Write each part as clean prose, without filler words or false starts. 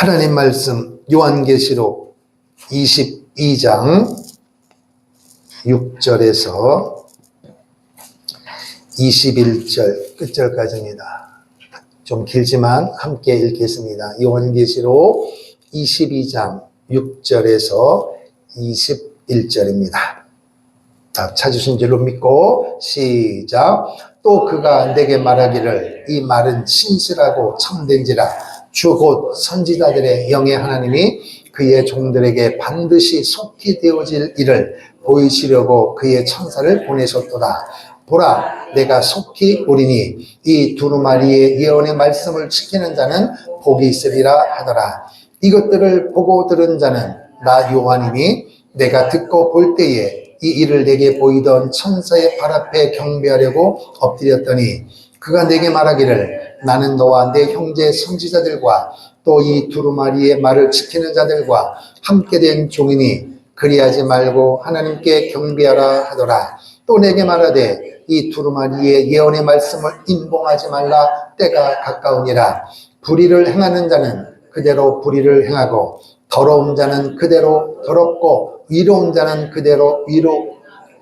하나님 말씀 요한계시록 22장 6절에서 21절 끝절까지입니다. 좀 길지만 함께 읽겠습니다. 요한계시록 22장 6절에서 21절입니다. 찾으신 줄로 믿고 시작. 또 그가 내게 말하기를 이 말은 신실하고 참된지라. 주 곧 선지자들의 영의 하나님이 그의 종들에게 반드시 속히 되어질 일을 보이시려고 그의 천사를 보내셨도다. 보라, 내가 속히 오리니 이 두루마리의 예언의 말씀을 지키는 자는 복이 있으리라 하더라. 이것들을 보고 들은 자는 나 요한이니 내가 듣고 볼 때에 이 일을 내게 보이던 천사의 발 앞에 경배하려고 엎드렸더니 그가 내게 말하기를 나는 너와 내 형제 선지자들과 또 이 두루마리의 말을 지키는 자들과 함께 된 종이니 그리하지 말고 하나님께 경배하라 하더라. 또 내게 말하되 이 두루마리의 예언의 말씀을 임봉하지 말라. 때가 가까우니라. 불의를 행하는 자는 그대로 불의를 행하고 더러운 자는 그대로 더럽고 의로운 자는 그대로 의로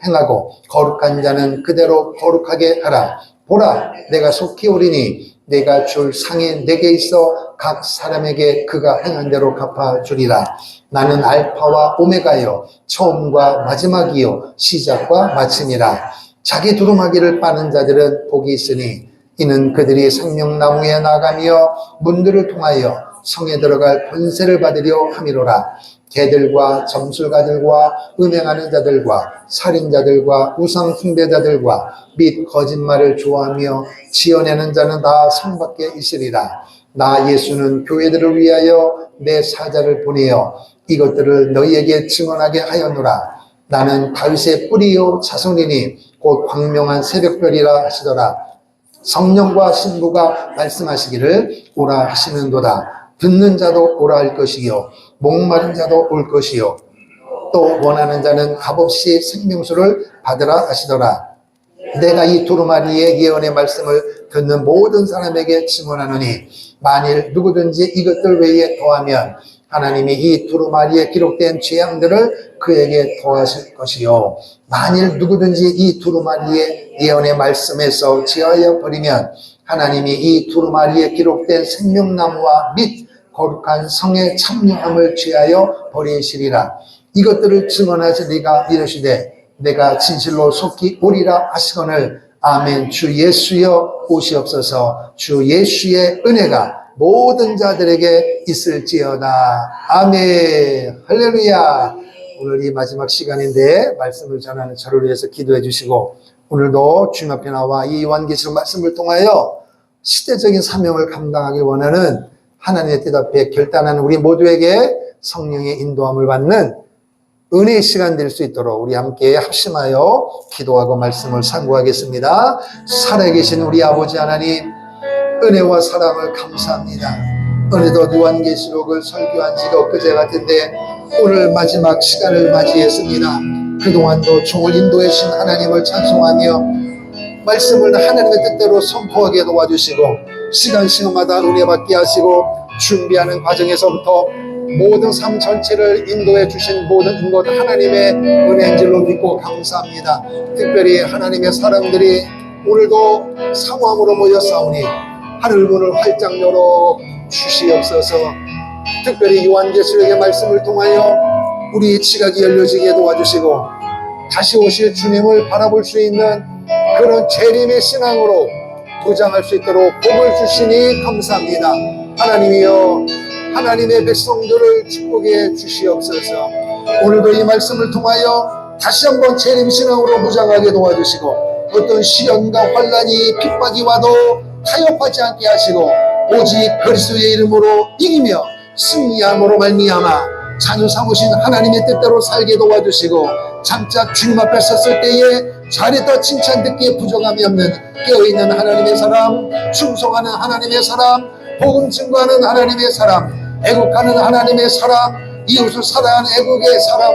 행하고 거룩한 자는 그대로 거룩하게 하라. 보라, 내가 속히 오리니 내가 줄 상이 내게 있어 각 사람에게 그가 행한 대로 갚아주리라. 나는 알파와 오메가요 처음과 마지막이요 시작과 마침이라. 자기 두루마기를 빠는 자들은 복이 있으니 이는 그들이 생명나무에 나가며 문들을 통하여 성에 들어갈 권세를 받으려 함이로라. 개들과 점술가들과 음행하는 자들과 살인자들과 우상 숭배자들과 및 거짓말을 좋아하며 지어내는 자는 다 성 밖에 있으리라. 나 예수는 교회들을 위하여 내 사자를 보내어 이것들을 너희에게 증언하게 하였노라. 나는 다윗의 뿌리요 자손이니 곧 광명한 새벽별이라 하시더라. 성령과 신부가 말씀하시기를 오라 하시는도다. 듣는 자도 오라 할 것이요 목마른 자도 올 것이요 또 원하는 자는 값없이 생명수를 받으라 하시더라. 내가 이 두루마리의 예언의 말씀을 듣는 모든 사람에게 증언하노니 만일 누구든지 이것들 외에 더하면 하나님이 이 두루마리에 기록된 재앙들을 그에게 더하실 것이요 만일 누구든지 이 두루마리의 예언의 말씀에서 제하여 버리면 하나님이 이 두루마리에 기록된 생명나무와 및 거룩한 성의 참여함을 취하여 버리시리라. 이것들을 증언하시 네가 이르시되 내가 진실로 속히 오리라 하시거늘 아멘. 주 예수여 오시옵소서. 주 예수의 은혜가 모든 자들에게 있을지어다. 아멘. 할렐루야. 오늘 이 마지막 시간인데 말씀을 전하는 저를 위해서 기도해 주시고 오늘도 주님 앞에 나와 이 요한계시록 말씀을 통하여 시대적인 사명을 감당하길 원하는 하나님의 뜻 앞에 결단하는 우리 모두에게 성령의 인도함을 받는 은혜의 시간 될 수 있도록 우리 함께 합심하여 기도하고 말씀을 상고하겠습니다. 살아계신 우리 아버지 하나님, 은혜와 사랑을 감사합니다. 어느덧 요한계시록을 설교한 지가 엊그제 같은데 오늘 마지막 시간을 맞이했습니다. 그동안도 종을 인도해 주신 하나님을 찬송하며 말씀을 하나님의 뜻대로 선포하게 도와주시고 시간마다 은혜 받게 하시고 준비하는 과정에서부터 모든 삶 전체를 인도해 주신 모든 것 하나님의 은혜인 줄로 믿고 감사합니다. 특별히 하나님의 사람들이 오늘도 상황으로 모였사오니 하늘문을 활짝 열어 주시옵소서. 특별히 요한계시록의 말씀을 통하여 우리 지각이 열려지게 도와주시고 다시 오실 주님을 바라볼 수 있는 그런 재림의 신앙으로 도장할 수 있도록 복을 주시니 감사합니다. 하나님이여 하나님의 백성들을 축복해 주시옵소서. 오늘도 이 말씀을 통하여 다시 한번 재림신앙으로 무장하게 도와주시고 어떤 시련과 환난이 핍박이 와도 타협하지 않게 하시고 오직 그리스도의 이름으로 이기며 승리함으로 말미암아 자녀 삼으신 하나님의 뜻대로 살게 도와주시고 장차 주님 앞에 섰을 때에 잘했다 칭찬 듣기에 부족함이 없는 깨어있는 하나님의 사람, 충성하는 하나님의 사람, 복음 증거하는 하나님의 사람, 애국하는 하나님의 사람, 이웃을 사랑하는 애국의 사람,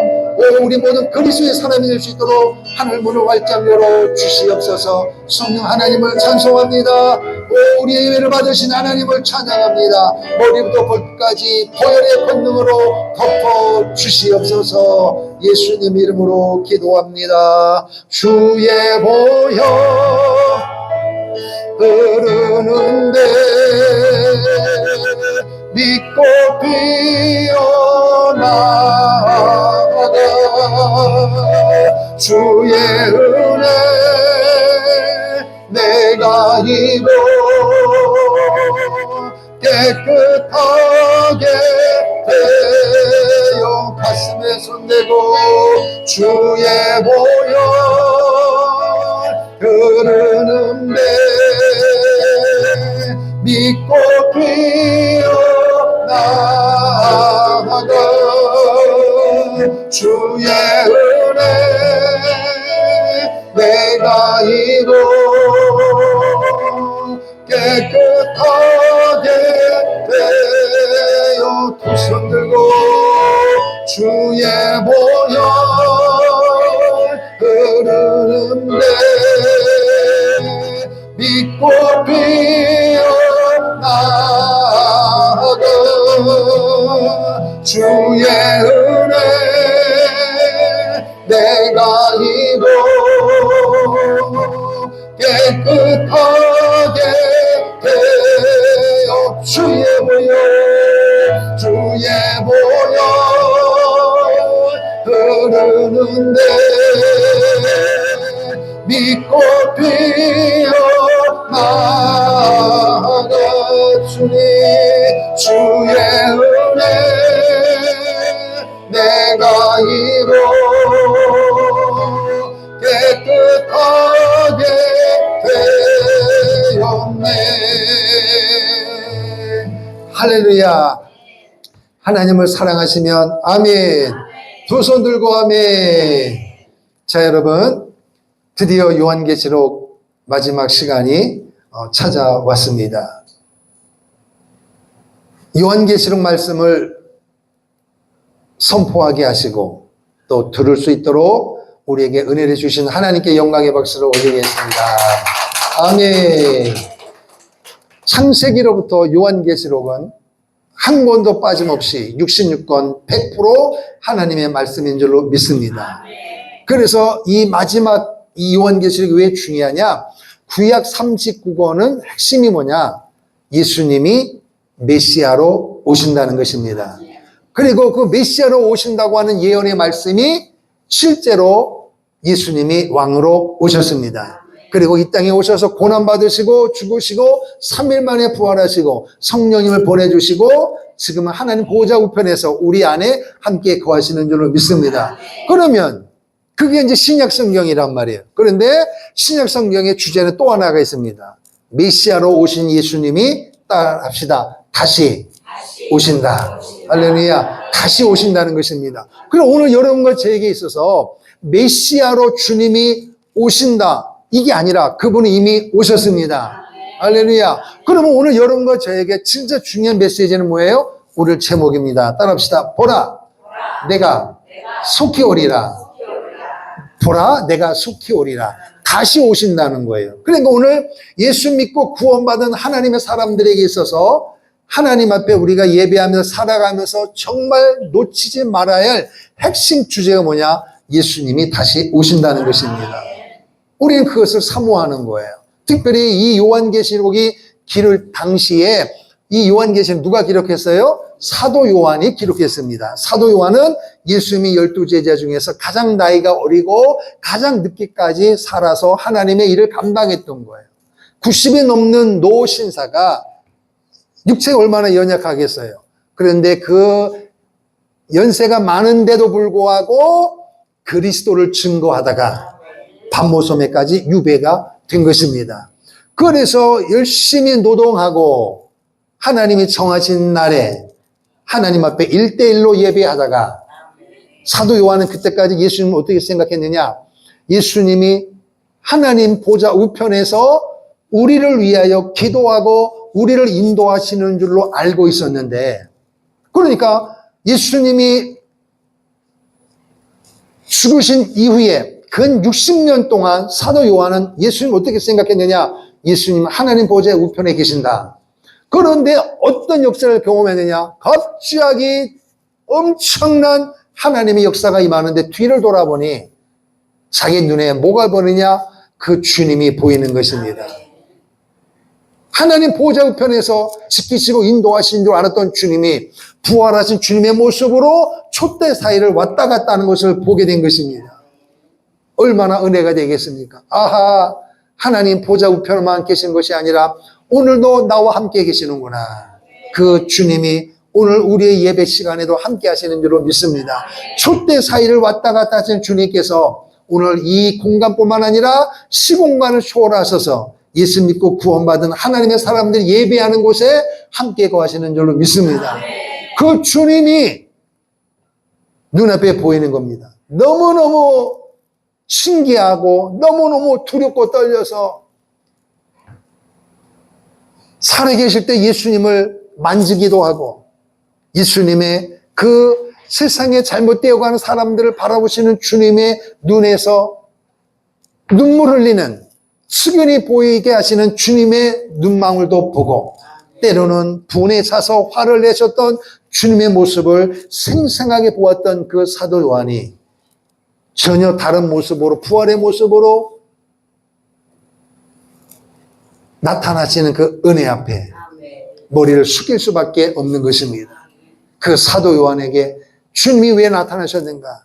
우리 모든 그리스도의 사람이 될 수 있도록 하늘 문을 활짝 열어 주시옵소서. 성령 하나님을 찬송합니다. 우리의 예배를 받으신 하나님을 찬양합니다. 머리부터 발끝까지 보혈의 권능으로 덮어 주시옵소서. 예수님 이름으로 기도합니다. 주의 보혈 흐르는데 믿고 피어나가 주의 은혜 내가 입어 깨끗하게 되어 가슴에 손대고 주의 보혈 흐르는데 믿고 피어나가 주의 은혜 내가 입어 깨끗하게 되어 두 손 들고 주의 보혈 흐르는데 믿고 피어나가 주의 은혜 내가 입어 깨끗하게 되어 주의 보혈 흐르는데 믿고 피어나가 주님 주의 은혜 내가 입어 깨끗하게 되었네. 할렐루야. 하나님을 사랑하시면 아멘. 두 손 들고 아멘. 자, 여러분, 드디어 요한계시록 마지막 시간이 찾아왔습니다. 요한계시록 말씀을 선포하게 하시고 또 들을 수 있도록 우리에게 은혜를 주신 하나님께 영광의 박수를 올리겠습니다. 아멘. 창세기로부터 요한계시록은 한 권도 빠짐없이 66권 100% 하나님의 말씀인 줄로 믿습니다. 그래서 이 마지막 이 요한계시록이 왜 중요하냐? 구약 39권은 핵심이 뭐냐? 예수님이 메시아로 오신다는 것입니다. 그리고 그 메시아로 오신다고 하는 예언의 말씀이 실제로 예수님이 왕으로 오셨습니다. 그리고 이 땅에 오셔서 고난받으시고 죽으시고 3일 만에 부활하시고 성령님을 보내주시고 지금은 하나님 보호자 우편에서 우리 안에 함께 거하시는 줄로 믿습니다. 그러면 그게 이제 신약 성경이란 말이에요. 그런데 신약 성경의 주제는 또 하나가 있습니다. 메시아로 오신 예수님이 따라합시다. 다시 오신다. 할렐루야. 다시 오신다는 것입니다. 그럼 오늘 여러분과 저에게 있어서 메시아로 주님이 오신다. 이게 아니라 그분이 이미 오셨습니다. 할렐루야. 그러면 오늘 여러분과 저에게 진짜 중요한 메시지는 뭐예요? 오늘 제목입니다. 따라합시다. 보라, 내가 속히 오리라. 보라, 내가 속히 오리라. 다시 오신다는 거예요. 그러니까 오늘 예수 믿고 구원받은 하나님의 사람들에게 있어서 하나님 앞에 우리가 예배하면서 살아가면서 정말 놓치지 말아야 할 핵심 주제가 뭐냐? 예수님이 다시 오신다는 것입니다. 우리는 그것을 사모하는 거예요. 특별히 이 요한계시록이 기를 당시에 이 요한계시록 누가 기록했어요? 사도 요한이 기록했습니다. 사도 요한은 예수님이 12제자 중에서 가장 나이가 어리고 가장 늦게까지 살아서 하나님의 일을 감당했던 거예요. 90이 넘는 노신사가 육체가 얼마나 연약하겠어요. 그런데 그 연세가 많은데도 불구하고 그리스도를 증거하다가 반모섬에까지 유배가 된 것입니다. 그래서 열심히 노동하고 하나님이 정하신 날에 하나님 앞에 1대1로 예배하다가 사도 요한은 그때까지 예수님을 어떻게 생각했느냐? 예수님이 하나님 보좌 우편에서 우리를 위하여 기도하고 우리를 인도하시는 줄로 알고 있었는데, 그러니까 예수님이 죽으신 이후에 근 60년 동안 사도 요한은 예수님 어떻게 생각했느냐? 예수님 하나님 보좌의 우편에 계신다. 그런데 어떤 역사를 경험했느냐? 갑자기 엄청난 하나님의 역사가 임하는데 뒤를 돌아보니 자기 눈에 뭐가 보이느냐? 그 주님이 보이는 것입니다. 하나님 보좌 우편에서 지키시고 인도하신 줄 알았던 주님이 부활하신 주님의 모습으로 촛대 사이를 왔다 갔다 하는 것을 보게 된 것입니다. 얼마나 은혜가 되겠습니까? 아하, 하나님 보좌 우편만 계신 것이 아니라 오늘도 나와 함께 계시는구나. 그 주님이 오늘 우리의 예배 시간에도 함께 하시는 줄로 믿습니다. 촛대 사이를 왔다 갔다 하시는 주님께서 오늘 이 공간뿐만 아니라 시공간을 초월하셔서 예수 믿고 구원받은 하나님의 사람들이 예배하는 곳에 함께 거하시는 줄로 믿습니다. 그 주님이 눈앞에 보이는 겁니다. 너무너무 신기하고 너무너무 두렵고 떨려서 살아계실 때 예수님을 만지기도 하고 예수님의 그 세상에 잘못되어 가는 사람들을 바라보시는 주님의 눈에서 눈물 흘리는 측은히 보이게 하시는 주님의 눈망울도 보고 때로는 분에 차서 화를 내셨던 주님의 모습을 생생하게 보았던 그 사도 요한이 전혀 다른 모습으로 부활의 모습으로 나타나시는 그 은혜 앞에 머리를 숙일 수밖에 없는 것입니다. 그 사도 요한에게 주님이 왜 나타나셨는가?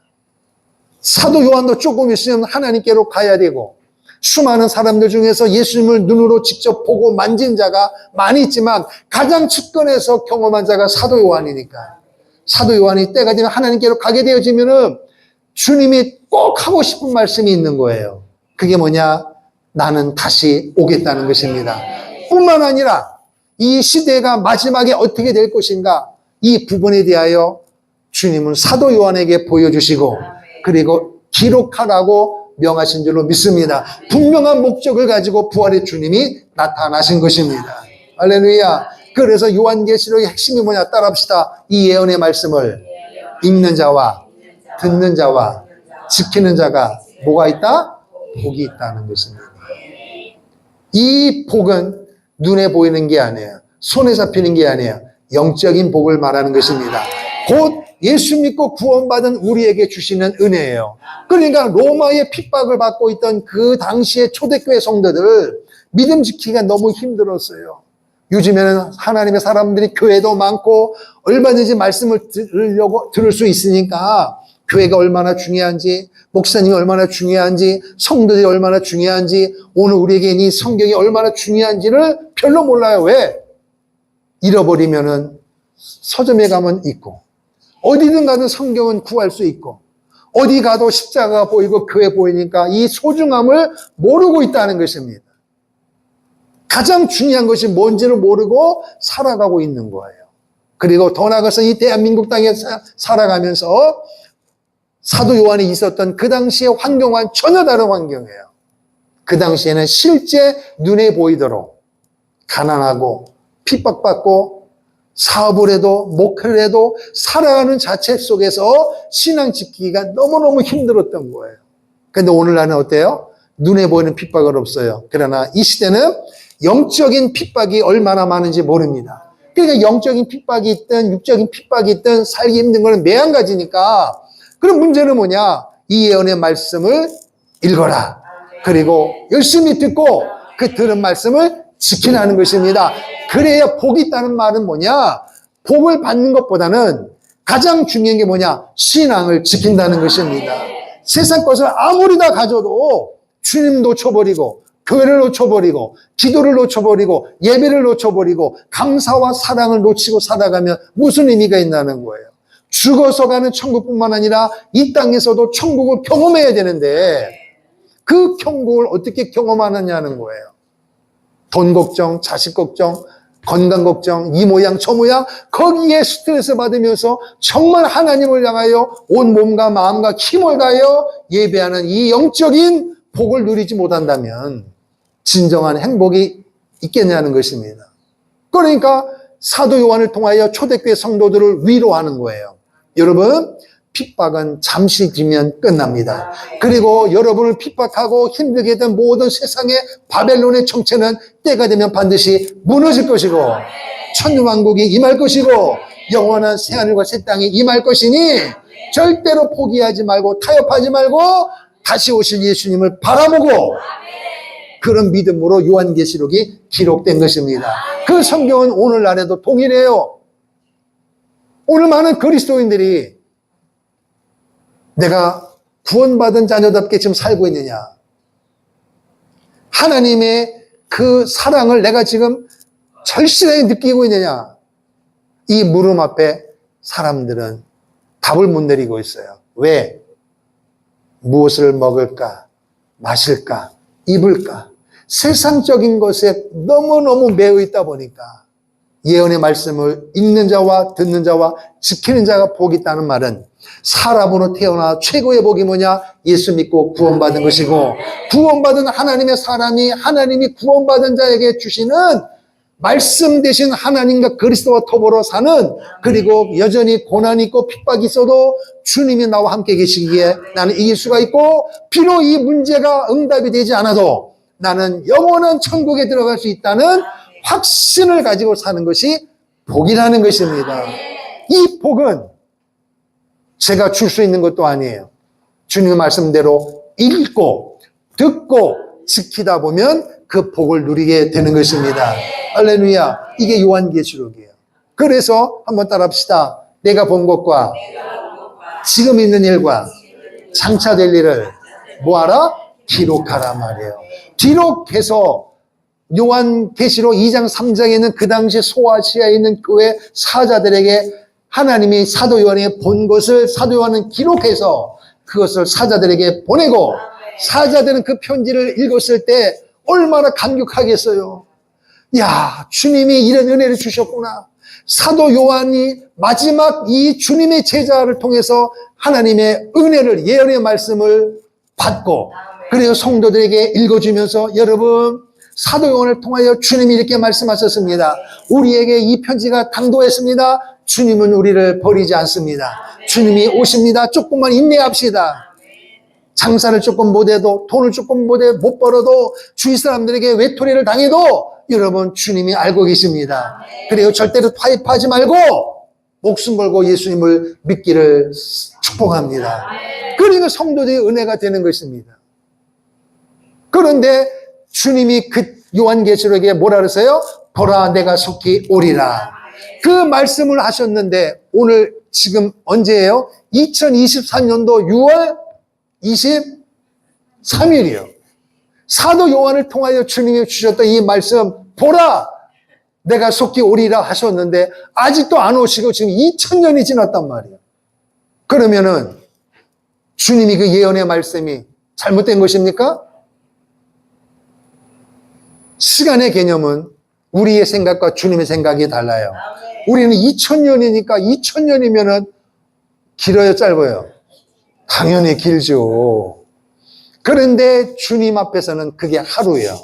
사도 요한도 조금 있으면 하나님께로 가야 되고 수많은 사람들 중에서 예수님을 눈으로 직접 보고 만진 자가 많이 있지만 가장 측근에서 경험한 자가 사도 요한이니까 사도 요한이 때가 되면 하나님께로 가게 되어지면은 주님이 꼭 하고 싶은 말씀이 있는 거예요. 그게 뭐냐? 나는 다시 오겠다는 것입니다. 뿐만 아니라 이 시대가 마지막에 어떻게 될 것인가? 이 부분에 대하여 주님은 사도 요한에게 보여주시고 그리고 기록하라고 명하신 줄로 믿습니다. 분명한 목적을 가지고 부활의 주님이 나타나신 것입니다. 할렐루야. 그래서 요한계시록의 핵심이 뭐냐? 따라합시다. 이 예언의 말씀을 읽는 자와 듣는 자와 지키는 자가 뭐가 있다? 복이 있다는 것입니다. 이 복은 눈에 보이는 게 아니에요. 손에 잡히는 게 아니에요. 영적인 복을 말하는 것입니다. 곧 예수 믿고 구원받은 우리에게 주시는 은혜예요. 그러니까 로마의 핍박을 받고 있던 그 당시의 초대교회 성도들 믿음 지키기가 너무 힘들었어요. 요즘에는 하나님의 사람들이 교회도 많고 얼마든지 말씀을 들을 수 있으니까 교회가 얼마나 중요한지, 목사님이 얼마나 중요한지, 성도들이 얼마나 중요한지, 오늘 우리에게 이 성경이 얼마나 중요한지를 별로 몰라요. 왜? 잃어버리면은 서점에 가면 있고 어디든 가도 성경은 구할 수 있고 어디 가도 십자가가 보이고 교회 보이니까 이 소중함을 모르고 있다는 것입니다. 가장 중요한 것이 뭔지를 모르고 살아가고 있는 거예요. 그리고 더 나아가서 이 대한민국 땅에 살아가면서 사도 요한이 있었던 그 당시의 환경과는 전혀 다른 환경이에요. 그 당시에는 실제 눈에 보이도록 가난하고 핍박받고 사업을 해도 목회를 해도 살아가는 자체 속에서 신앙 지키기가 너무너무 힘들었던 거예요. 그런데 오늘날은 어때요? 눈에 보이는 핍박은 없어요. 그러나 이 시대는 영적인 핍박이 얼마나 많은지 모릅니다. 그러니까 영적인 핍박이 있든 육적인 핍박이 있든 살기 힘든 건 매한가지니까 그럼 문제는 뭐냐? 이 예언의 말씀을 읽어라. 그리고 열심히 듣고 그 들은 말씀을 지키라는 것입니다. 그래야 복이 있다는 말은 뭐냐? 복을 받는 것보다는 가장 중요한 게 뭐냐? 신앙을 지킨다는 것입니다. 세상 것을 아무리 다 가져도 주님 놓쳐버리고 교회를 놓쳐버리고 기도를 놓쳐버리고 예배를 놓쳐버리고 감사와 사랑을 놓치고 살아가면 무슨 의미가 있다는 거예요. 죽어서 가는 천국뿐만 아니라 이 땅에서도 천국을 경험해야 되는데 그 천국을 어떻게 경험하느냐는 거예요. 돈 걱정, 자식 걱정, 건강 걱정, 이 모양 저 모양 거기에 스트레스 받으면서 정말 하나님을 향하여 온 몸과 마음과 힘을 다하여 예배하는 이 영적인 복을 누리지 못한다면 진정한 행복이 있겠냐는 것입니다. 그러니까 사도 요한을 통하여 초대교회 성도들을 위로하는 거예요. 여러분, 핍박은 잠시 뒤면 끝납니다. 그리고 여러분을 핍박하고 힘들게 했던 모든 세상의 바벨론의 정체는 때가 되면 반드시 무너질 것이고 천년왕국이 임할 것이고 영원한 새하늘과 새 땅이 임할 것이니 절대로 포기하지 말고 타협하지 말고 다시 오실 예수님을 바라보고 그런 믿음으로 요한계시록이 기록된 것입니다. 그 성경은 오늘날에도 동일해요. 오늘 많은 그리스도인들이 내가 구원받은 자녀답게 지금 살고 있느냐? 하나님의 그 사랑을 내가 지금 절실하게 느끼고 있느냐? 이 물음 앞에 사람들은 답을 못 내리고 있어요. 왜? 무엇을 먹을까? 마실까? 입을까? 세상적인 것에 너무너무 매여 있다 보니까 예언의 말씀을 읽는 자와 듣는 자와 지키는 자가 복이 있다는 말은 사람으로 태어나 최고의 복이 뭐냐? 예수 믿고 구원받은 것이고 구원받은 하나님의 사람이 하나님이 구원받은 자에게 주시는 말씀 대신 하나님과 그리스도와 더불어 사는 그리고 여전히 고난이 있고 핍박이 있어도 주님이 나와 함께 계시기에 나는 이길 수가 있고 비록 이 문제가 응답이 되지 않아도 나는 영원한 천국에 들어갈 수 있다는 확신을 가지고 사는 것이 복이라는 것입니다. 이 복은 제가 줄 수 있는 것도 아니에요. 주님의 말씀대로 읽고 듣고 지키다 보면 그 복을 누리게 되는 것입니다. 할렐루야. 이게 요한계시록이에요. 그래서 한번 따라합시다. 내가 본 것과 지금 있는 일과 장차 될 일을 뭐하라? 기록하라 말이에요. 기록해서 요한계시록 2장 3장에는 그 당시 소아시아에 있는 교회 사자들에게 하나님이 사도 요한이 본 것을 사도 요한은 기록해서 그것을 사자들에게 보내고 사자들은 그 편지를 읽었을 때 얼마나 감격하겠어요. 야, 주님이 이런 은혜를 주셨구나. 사도 요한이 마지막 이 주님의 제자를 통해서 하나님의 은혜를 예언의 말씀을 받고 그리고 성도들에게 읽어주면서 여러분 사도 요한을 통하여 주님이 이렇게 말씀하셨습니다. 우리에게 이 편지가 당도했습니다. 주님은 우리를 버리지 않습니다. 주님이 오십니다. 조금만 인내합시다. 장사를 조금 못해도 돈을 조금 못 벌어도 주위 사람들에게 외톨이를 당해도 여러분 주님이 알고 계십니다. 그래요. 절대로 타협하지 말고 목숨 걸고 예수님을 믿기를 축복합니다. 그러니까 성도들의 은혜가 되는 것입니다. 그런데 주님이 그 요한계시록에 뭐라 그러세요? 보라 내가 속히 오리라. 그 말씀을 하셨는데 오늘 지금 언제예요? 2024년도 6월 23일이요. 사도 요한을 통하여 주님이 주셨던 이 말씀 보라 내가 속히 오리라 하셨는데 아직도 안 오시고 지금 2000년이 지났단 말이에요. 그러면은 주님이 그 예언의 말씀이 잘못된 것입니까? 시간의 개념은 우리의 생각과 주님의 생각이 달라요. 우리는 2000년이니까 2000년이면은 길어요, 짧아요? 당연히 길죠. 그런데 주님 앞에서는 그게 하루예요.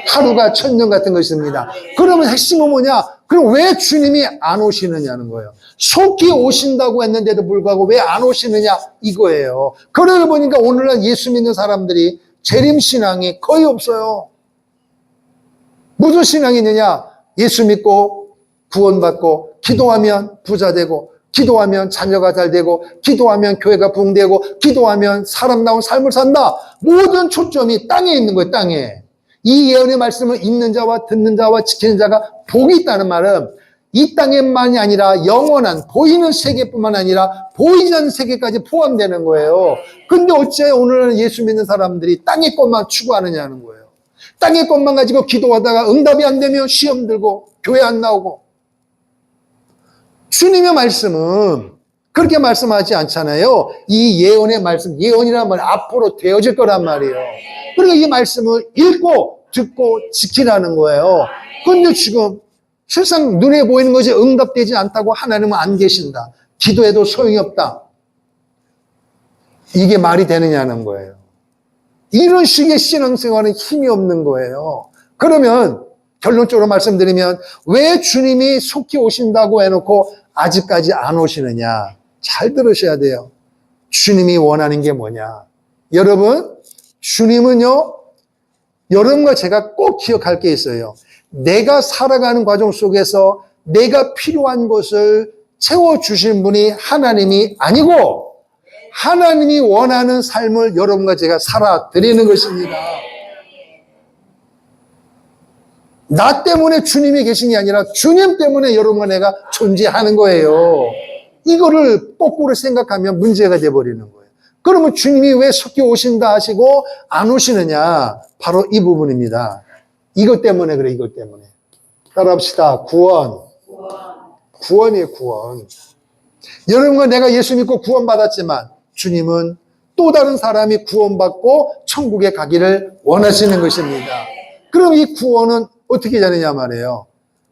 하루가 1000년 같은 것입니다. 그러면 핵심은 뭐냐? 그럼 왜 주님이 안 오시느냐는 거예요. 속히 오신다고 했는데도 불구하고 왜 안 오시느냐? 이거예요. 그러다 보니까 오늘날 예수 믿는 사람들이 재림신앙이 거의 없어요. 무슨 신앙이 있느냐? 예수 믿고 구원받고 기도하면 부자 되고 기도하면 자녀가 잘 되고 기도하면 교회가 부흥되고 기도하면 사람다운 삶을 산다. 모든 초점이 땅에 있는 거예요. 땅에. 이 예언의 말씀을 읽는 자와 듣는 자와 지키는 자가 복이 있다는 말은 이 땅에만이 아니라 영원한 보이는 세계뿐만 아니라 보이지 않는 세계까지 포함되는 거예요. 근데 어째 오늘은 예수 믿는 사람들이 땅의 것만 추구하느냐는 거예요. 땅의 것만 가지고 기도하다가 응답이 안 되면 시험 들고 교회 안 나오고. 주님의 말씀은 그렇게 말씀하지 않잖아요. 이 예언의 말씀, 예언이란 말 앞으로 되어질 거란 말이에요. 그러니까 이 말씀을 읽고 듣고 지키라는 거예요. 그런데 지금 세상 눈에 보이는 것이 응답되지 않다고 하나님은 안 계신다. 기도해도 소용이 없다. 이게 말이 되느냐는 거예요. 이런 식의 신앙생활은 힘이 없는 거예요. 그러면 결론적으로 말씀드리면 왜 주님이 속히 오신다고 해놓고 아직까지 안 오시느냐? 잘 들으셔야 돼요. 주님이 원하는 게 뭐냐? 여러분, 주님은요, 여러분과 제가 꼭 기억할 게 있어요. 내가 살아가는 과정 속에서 내가 필요한 것을 채워주신 분이 하나님이 아니고 하나님이 원하는 삶을 여러분과 제가 살아드리는 것입니다. 나 때문에 주님이 계신 게 아니라 주님 때문에 여러분과 내가 존재하는 거예요. 이거를 거꾸로 생각하면 문제가 돼버리는 거예요. 그러면 주님이 왜 속히 오신다 하시고 안 오시느냐? 바로 이 부분입니다. 이것 때문에 그래, 이것 때문에. 따라합시다. 구원. 구원이에요, 구원. 여러분과 내가 예수 믿고 구원받았지만 주님은 또 다른 사람이 구원받고 천국에 가기를 원하시는 것입니다. 그럼 이 구원은 어떻게 되느냐 말이에요.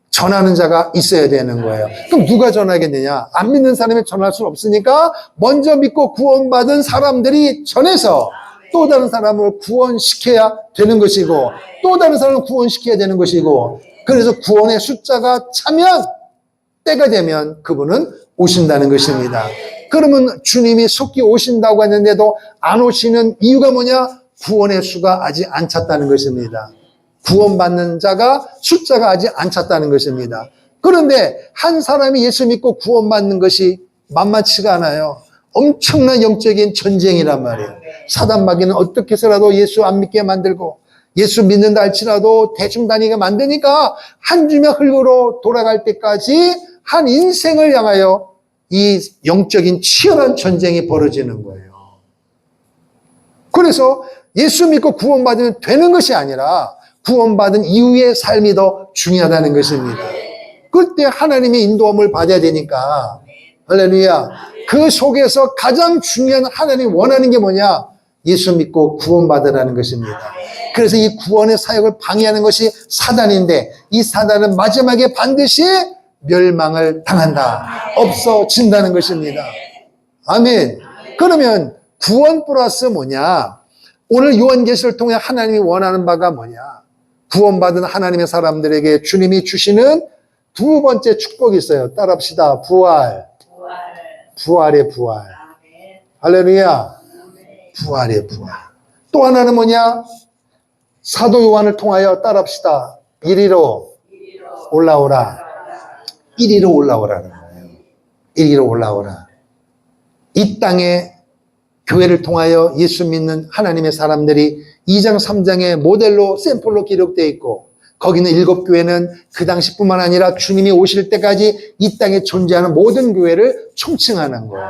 전하는 자가 있어야 되는 거예요. 그럼 누가 전하겠느냐? 안 믿는 사람이 전할 수 없으니까 먼저 믿고 구원받은 사람들이 전해서 또 다른 사람을 구원시켜야 되는 것이고 또 다른 사람을 구원시켜야 되는 것이고 그래서 구원의 숫자가 차면 때가 되면 그분은 오신다는 것입니다. 그러면 주님이 속히 오신다고 했는데도 안 오시는 이유가 뭐냐? 구원의 수가 아직 안 찼다는 것입니다. 구원받는 자가 숫자가 아직 안 찼다는 것입니다. 그런데 한 사람이 예수 믿고 구원받는 것이 만만치가 않아요. 엄청난 영적인 전쟁이란 말이에요. 사단 마귀는 어떻게 해서라도 예수 안 믿게 만들고 예수 믿는다 할지라도 대충 다니게 만드니까 한 주면 흙으로 돌아갈 때까지 한 인생을 향하여 이 영적인 치열한 전쟁이 벌어지는 거예요. 그래서 예수 믿고 구원받으면 되는 것이 아니라 구원받은 이후의 삶이 더 중요하다는 것입니다. 그때 하나님의 인도함을 받아야 되니까 할렐루야. 그 속에서 가장 중요한 하나님이 원하는 게 뭐냐? 예수 믿고 구원받으라는 것입니다. 그래서 이 구원의 사역을 방해하는 것이 사단인데 이 사단은 마지막에 반드시 멸망을 당한다. 없어진다는 것입니다. 아멘. 그러면 구원 플러스 뭐냐? 오늘 요한계시를 통해 하나님이 원하는 바가 뭐냐? 구원받은 하나님의 사람들에게 주님이 주시는 두 번째 축복이 있어요. 따라합시다. 부활. 부활의 부활. 할렐루야. 부활의 부활. 또 하나는 뭐냐? 사도 요한을 통하여 따라합시다. 이리로 올라오라. 이리로 올라오라는 거예요. 이리로 올라오라. 이 땅에 교회를 통하여 예수 믿는 하나님의 사람들이 2장 3장의 모델로 샘플로 기록되어 있고 거기는 7교회는 그 당시뿐만 아니라 주님이 오실 때까지 이 땅에 존재하는 모든 교회를 총칭하는 거예요.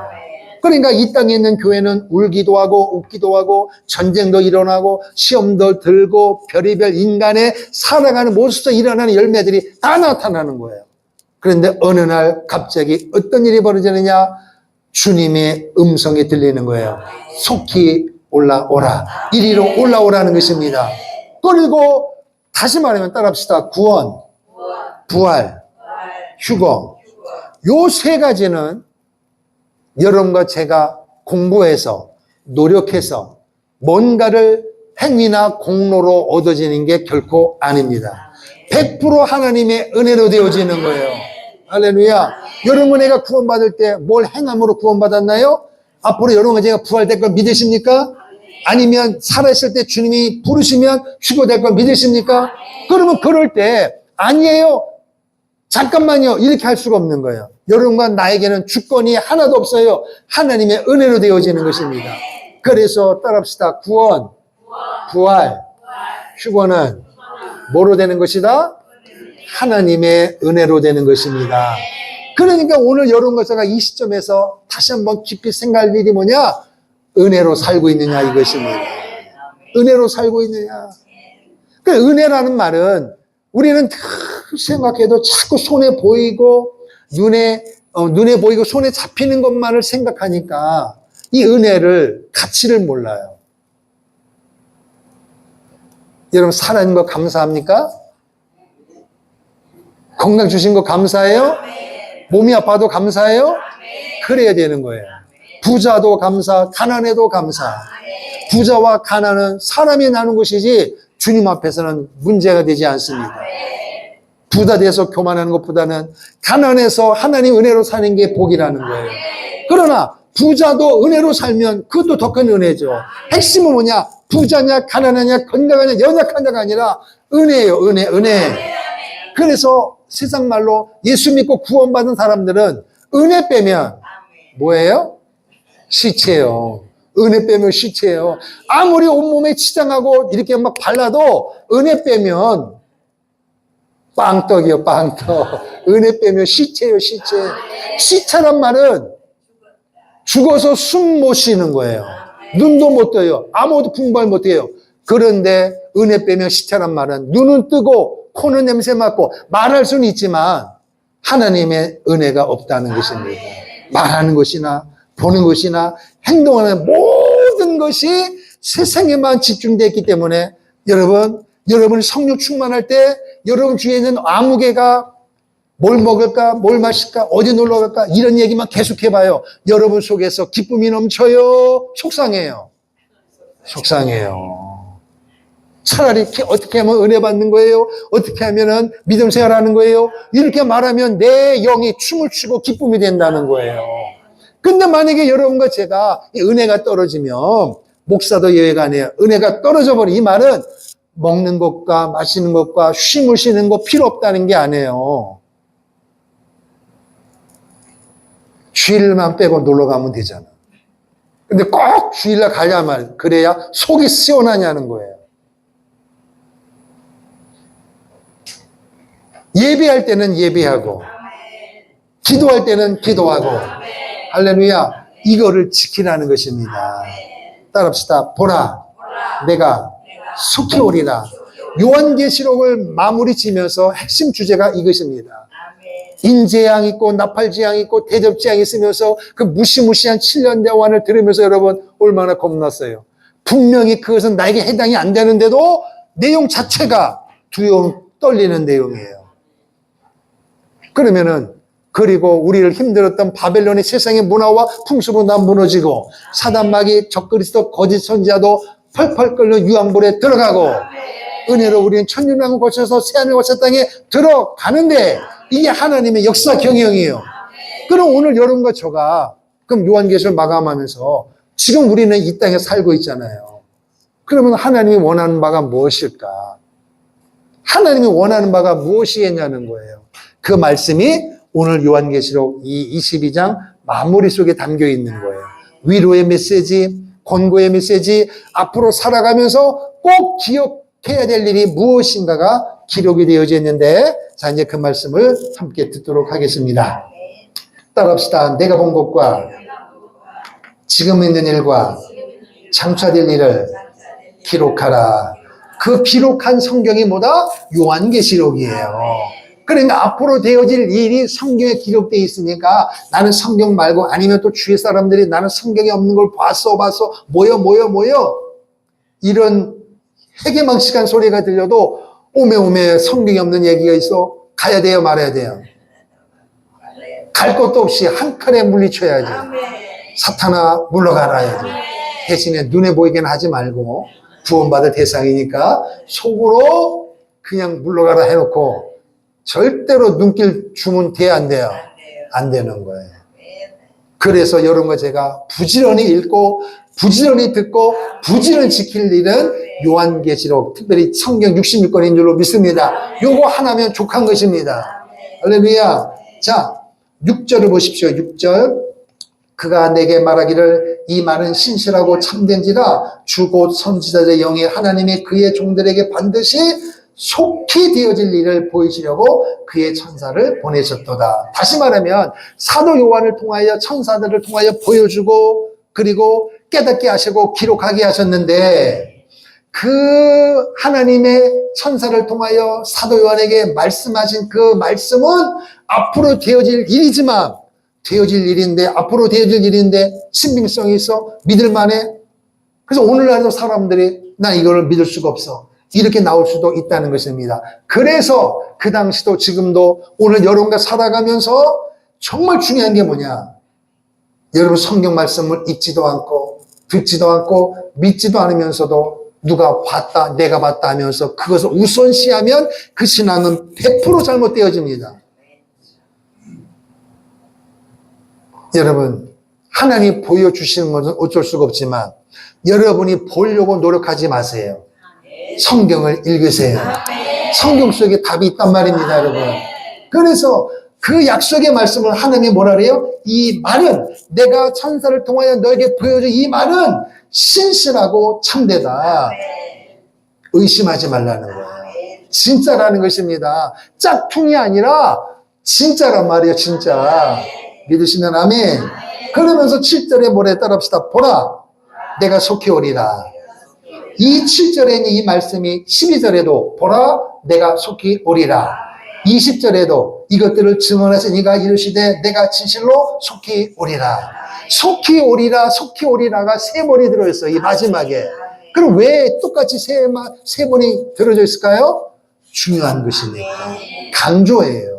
그러니까 이 땅에 있는 교회는 울기도 하고 웃기도 하고 전쟁도 일어나고 시험도 들고 별의별 인간의 살아가는 모습에서 일어나는 열매들이 다 나타나는 거예요. 그런데 어느 날 갑자기 어떤 일이 벌어지느냐? 주님의 음성이 들리는 거예요. 속히 올라오라. 이리로 올라오라는 것입니다. 그리고 다시 말하면 따라합시다. 구원, 부활, 휴거. 요 세 가지는 여러분과 제가 공부해서 노력해서 뭔가를 행위나 공로로 얻어지는 게 결코 아닙니다. 100% 하나님의 은혜로 되어지는 거예요. 할렐루야. 여러분 내가 구원받을 때 뭘 행함으로 구원받았나요? 앞으로 여러분과 제가 부활될 걸 믿으십니까? 아니면 살아있을 때 주님이 부르시면 휴거될 걸 믿으십니까? 그러면 그럴 때 아니에요. 잠깐만요. 이렇게 할 수가 없는 거예요. 여러분과 나에게는 주권이 하나도 없어요. 하나님의 은혜로 되어지는 것입니다. 그래서 따라합시다. 구원, 부활, 휴거는 뭐로 되는 것이다? 하나님의 은혜로 되는 것입니다. 그러니까 오늘 여러분과 제가 이 시점에서 다시 한번 깊이 생각할 일이 뭐냐? 은혜로 살고 있느냐 이것입니다. 은혜로 살고 있느냐. 그 은혜라는 말은 우리는 생각해도 자꾸 손에 보이고 눈에 보이고 손에 잡히는 것만을 생각하니까 이 은혜를 가치를 몰라요. 여러분 살아있는 거 감사합니까? 건강 주신 거 감사해요? 몸이 아파도 감사해요? 그래야 되는 거예요. 부자도 감사, 가난해도 감사. 부자와 가난은 사람이 나눈 것이지 주님 앞에서는 문제가 되지 않습니다. 부자 돼서 교만하는 것보다는 가난해서 하나님 은혜로 사는 게 복이라는 거예요. 그러나 부자도 은혜로 살면 그것도 더 큰 은혜죠. 핵심은 뭐냐? 부자냐, 가난하냐, 건강하냐, 연약하냐가 아니라 은혜예요. 은혜. 그래서 세상 말로 예수 믿고 구원받은 사람들은 은혜 빼면 뭐예요? 시체요. 은혜 빼면 시체요. 아무리 온몸에 치장하고 이렇게 막 발라도 은혜 빼면 빵떡이요, 빵떡. 은혜 빼면 시체요, 시체. 시체란 말은 죽어서 숨 못 쉬는 거예요. 눈도 못 떠요. 아무것도 분발 못 해요. 그런데 은혜 빼면 시체란 말은 눈은 뜨고 코는 냄새 맡고 말할 수는 있지만 하나님의 은혜가 없다는 것입니다. 말하는 것이나 보는 것이나 행동하는 모든 것이 세상에만 집중되어 있기 때문에 여러분 성령 충만할 때 여러분 주위에 있는 아무 개가 뭘 먹을까, 뭘 마실까, 어디 놀러 갈까 이런 얘기만 계속 해봐요. 여러분 속에서 기쁨이 넘쳐요. 속상해요. 차라리 어떻게 하면 은혜 받는 거예요? 어떻게 하면은 믿음 생활하는 거예요? 이렇게 말하면 내 영이 춤을 추고 기쁨이 된다는 거예요. 근데 만약에 여러분과 제가 은혜가 떨어지면 목사도 예외가 아니에요. 은혜가 떨어져 버린 이 말은 먹는 것과 마시는 것과 쉼을 쉬는 거 필요 없다는 게 아니에요. 주일만 빼고 놀러 가면 되잖아. 근데 꼭 주일날 가야만 그래야 속이 시원하냐는 거예요. 예배할 때는 예배하고 기도할 때는 기도하고 할렐루야 이거를 지키라는 것입니다. 따라합시다. 보라 내가 속히 오리라. 요한계시록을 마무리 지면서 핵심 주제가 이것입니다. 인재양 있고 나팔지향 있고 대접지향 있으면서 그 무시무시한 7년 대환을 들으면서 여러분 얼마나 겁났어요. 분명히 그것은 나에게 해당이 안 되는데도 내용 자체가 두려움 떨리는 내용이에요. 그러면은 그리고 우리를 힘들었던 바벨론의 세상의 문화와 풍습은 다 무너지고 사단마귀 적그리스도 거짓 선지자도 펄펄 끓는 유황불에 들어가고 은혜로 우리는 천년왕을 거쳐서 새하늘 거쳐 땅에 들어가는데 이게 하나님의 역사 경영이에요. 그럼 오늘 여러분과 저가 그럼 요한계시를 마감하면서 지금 우리는 이 땅에 살고 있잖아요. 그러면 하나님이 원하는 바가 무엇일까? 하나님이 원하는 바가 무엇이겠냐는 거예요. 그 말씀이 오늘 요한계시록 이 22장 마무리 속에 담겨 있는 거예요. 위로의 메시지, 권고의 메시지, 앞으로 살아가면서 꼭 기억해야 될 일이 무엇인가가 기록이 되어져 있는데, 자, 이제 그 말씀을 함께 듣도록 하겠습니다. 따라합시다. 내가 본 것과 지금 있는 일과 장차될 일을 기록하라. 그 기록한 성경이 뭐다? 요한계시록이에요. 그러니까 앞으로 되어질 일이 성경에 기록되어 있으니까 나는 성경 말고 아니면 또 주위 사람들이 나는 성경에 없는 걸 봤어 모여 이런 해괴망측한 소리가 들려도 오메 성경에 없는 얘기가 있어 가야 돼요 말아야 돼요? 갈 것도 없이 한 칼에 물리쳐야지. 사탄아 물러가라 해야지. 대신에 눈에 보이게는 하지 말고 구원받을 대상이니까 속으로 그냥 물러가라 해놓고 절대로 눈길 주면 돼, 안 돼요? 안 되는 거예요. 그래서 여러분과 제가 부지런히 읽고 부지런히 듣고 부지런히 지킬 일은 요한계시록, 특별히 성경 66권인 줄로 믿습니다. 요거 하나면 족한 것입니다. 할렐루야. 자, 6절을 보십시오. 6절. 그가 내게 말하기를 이 말은 신실하고 참된지라 주 곧 선지자의 영이 하나님이 그의 종들에게 반드시 속히 되어질 일을 보이시려고 그의 천사를 보내셨도다. 다시 말하면 사도 요한을 통하여 천사들을 통하여 보여주고 그리고 깨닫게 하시고 기록하게 하셨는데 그 하나님의 천사를 통하여 사도 요한에게 말씀하신 그 말씀은 앞으로 되어질 일이지만 되어질 일인데 앞으로 되어질 일인데 신빙성이 있어? 믿을만해? 그래서 오늘날도 사람들이 나 이거를 믿을 수가 없어. 이렇게 나올 수도 있다는 것입니다. 그래서 그 당시도 지금도 오늘 여러분과 살아가면서 정말 중요한 게 뭐냐? 여러분 성경 말씀을 읽지도 않고 듣지도 않고 믿지도 않으면서도 누가 봤다 내가 봤다 하면서 그것을 우선시하면 그 신앙은 100% 잘못되어집니다. 여러분 하나님 보여주시는 것은 어쩔 수가 없지만 여러분이 보려고 노력하지 마세요. 성경을 읽으세요. 성경 속에 답이 있단 말입니다, 여러분. 그래서 그 약속의 말씀을 하나님이 뭐라 그래요? 이 말은 내가 천사를 통하여 너에게 보여준 이 말은 신실하고 참되다. 의심하지 말라는 거예요. 진짜라는 것입니다. 짝퉁이 아니라 진짜란 말이에요, 진짜. 믿으시면 아멘. 그러면서 7절에 뭐래 따라합시다. 보라, 내가 속히 오리라. 이 7절에 있는 이 말씀이 12절에도 보라, 내가 속히 오리라. 20절에도 이것들을 증언하신 이가 이르시되 내가 진실로 속히 오리라. 속히 오리라, 속히 오리라가 세 번이 들어있어요. 이 마지막에. 그럼 왜 똑같이 세 번이 들어져 있을까요? 중요한 것이니까. 강조해요.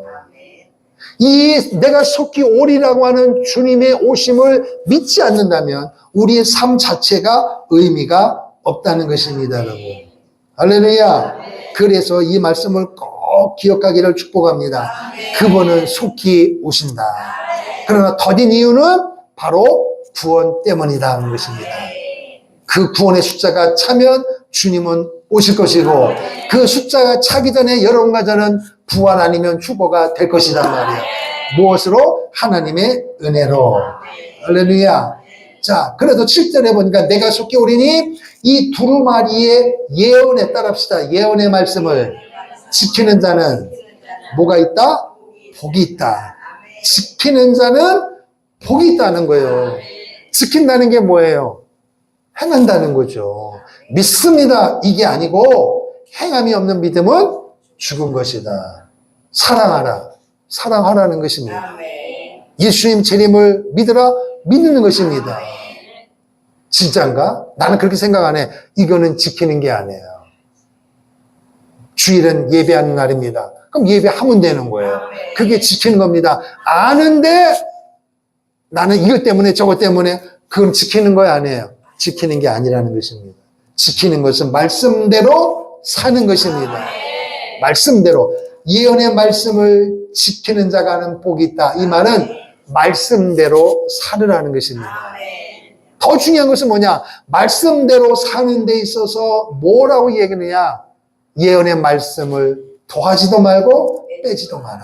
이 내가 속히 오리라고 하는 주님의 오심을 믿지 않는다면 우리의 삶 자체가 의미가 없다는 것입니다, 여러분. 할렐루야. 그래서 이 말씀을 꼭 기억하기를 축복합니다. 그분은 속히 오신다. 그러나 더딘 이유는 바로 구원 때문이다 하는 것입니다. 그 구원의 숫자가 차면 주님은 오실 것이고 그 숫자가 차기 전에 여러분과 저는 부활 아니면 휴거가 될 것이란 말이에요. 무엇으로? 하나님의 은혜로. 할렐루야. 자, 그래서 7절에 보니까 내가 속히 오리니 이 두루마리의 예언에 따릅시다. 예언의 말씀을 지키는 자는 뭐가 있다? 복이 있다. 지키는 자는 복이 있다는 거예요. 지킨다는 게 뭐예요? 행한다는 거죠. 믿습니다. 이게 아니고 행함이 없는 믿음은 죽은 것이다. 사랑하라. 사랑하라는 것입니다. 예수님 재림을 믿으라. 믿는 것입니다. 진짜인가? 나는 그렇게 생각 안 해. 이거는 지키는 게 아니에요. 주일은 예배하는 날입니다. 그럼 예배하면 되는 거예요. 그게 지키는 겁니다. 아는데 나는 이것 때문에 저것 때문에 그건 지키는 거 아니에요. 지키는 게 아니라는 것입니다. 지키는 것은 말씀대로 사는 것입니다. 말씀대로. 예언의 말씀을 지키는 자가 하는 복이 있다. 이 말은 말씀대로 살으라는 것입니다. 더 중요한 것은 뭐냐? 말씀대로 사는 데 있어서 뭐라고 얘기하느냐? 예언의 말씀을 더하지도 말고 빼지도 마라.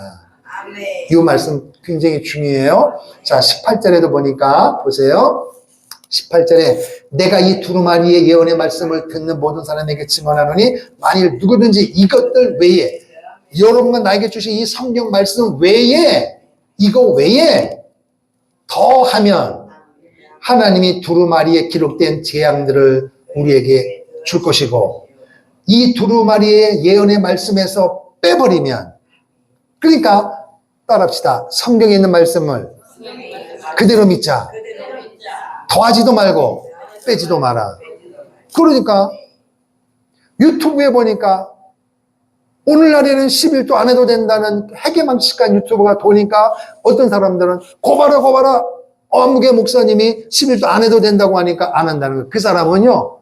이 말씀 굉장히 중요해요. 자, 18절에도 보니까 보세요. 18절에 내가 이 두루마리의 예언의 말씀을 듣는 모든 사람에게 증언하노니 만일 누구든지 이것들 외에 여러분과 나에게 주신 이 성경 말씀 외에 이거 외에 더하면 하나님이 두루마리에 기록된 재앙들을 우리에게 줄 것이고 이 두루마리의 예언의 말씀에서 빼버리면 그러니까 따라합시다. 성경에 있는 말씀을 그대로 믿자. 더하지도 말고 빼지도 마라. 그러니까 유튜브에 보니까 오늘날에는 11도 안 해도 된다는 해괴망측한 유튜브가 도니까 어떤 사람들은 고봐라 어무개 목사님이 11도 안 해도 된다고 하니까 안 한다는 거예요. 그 사람은요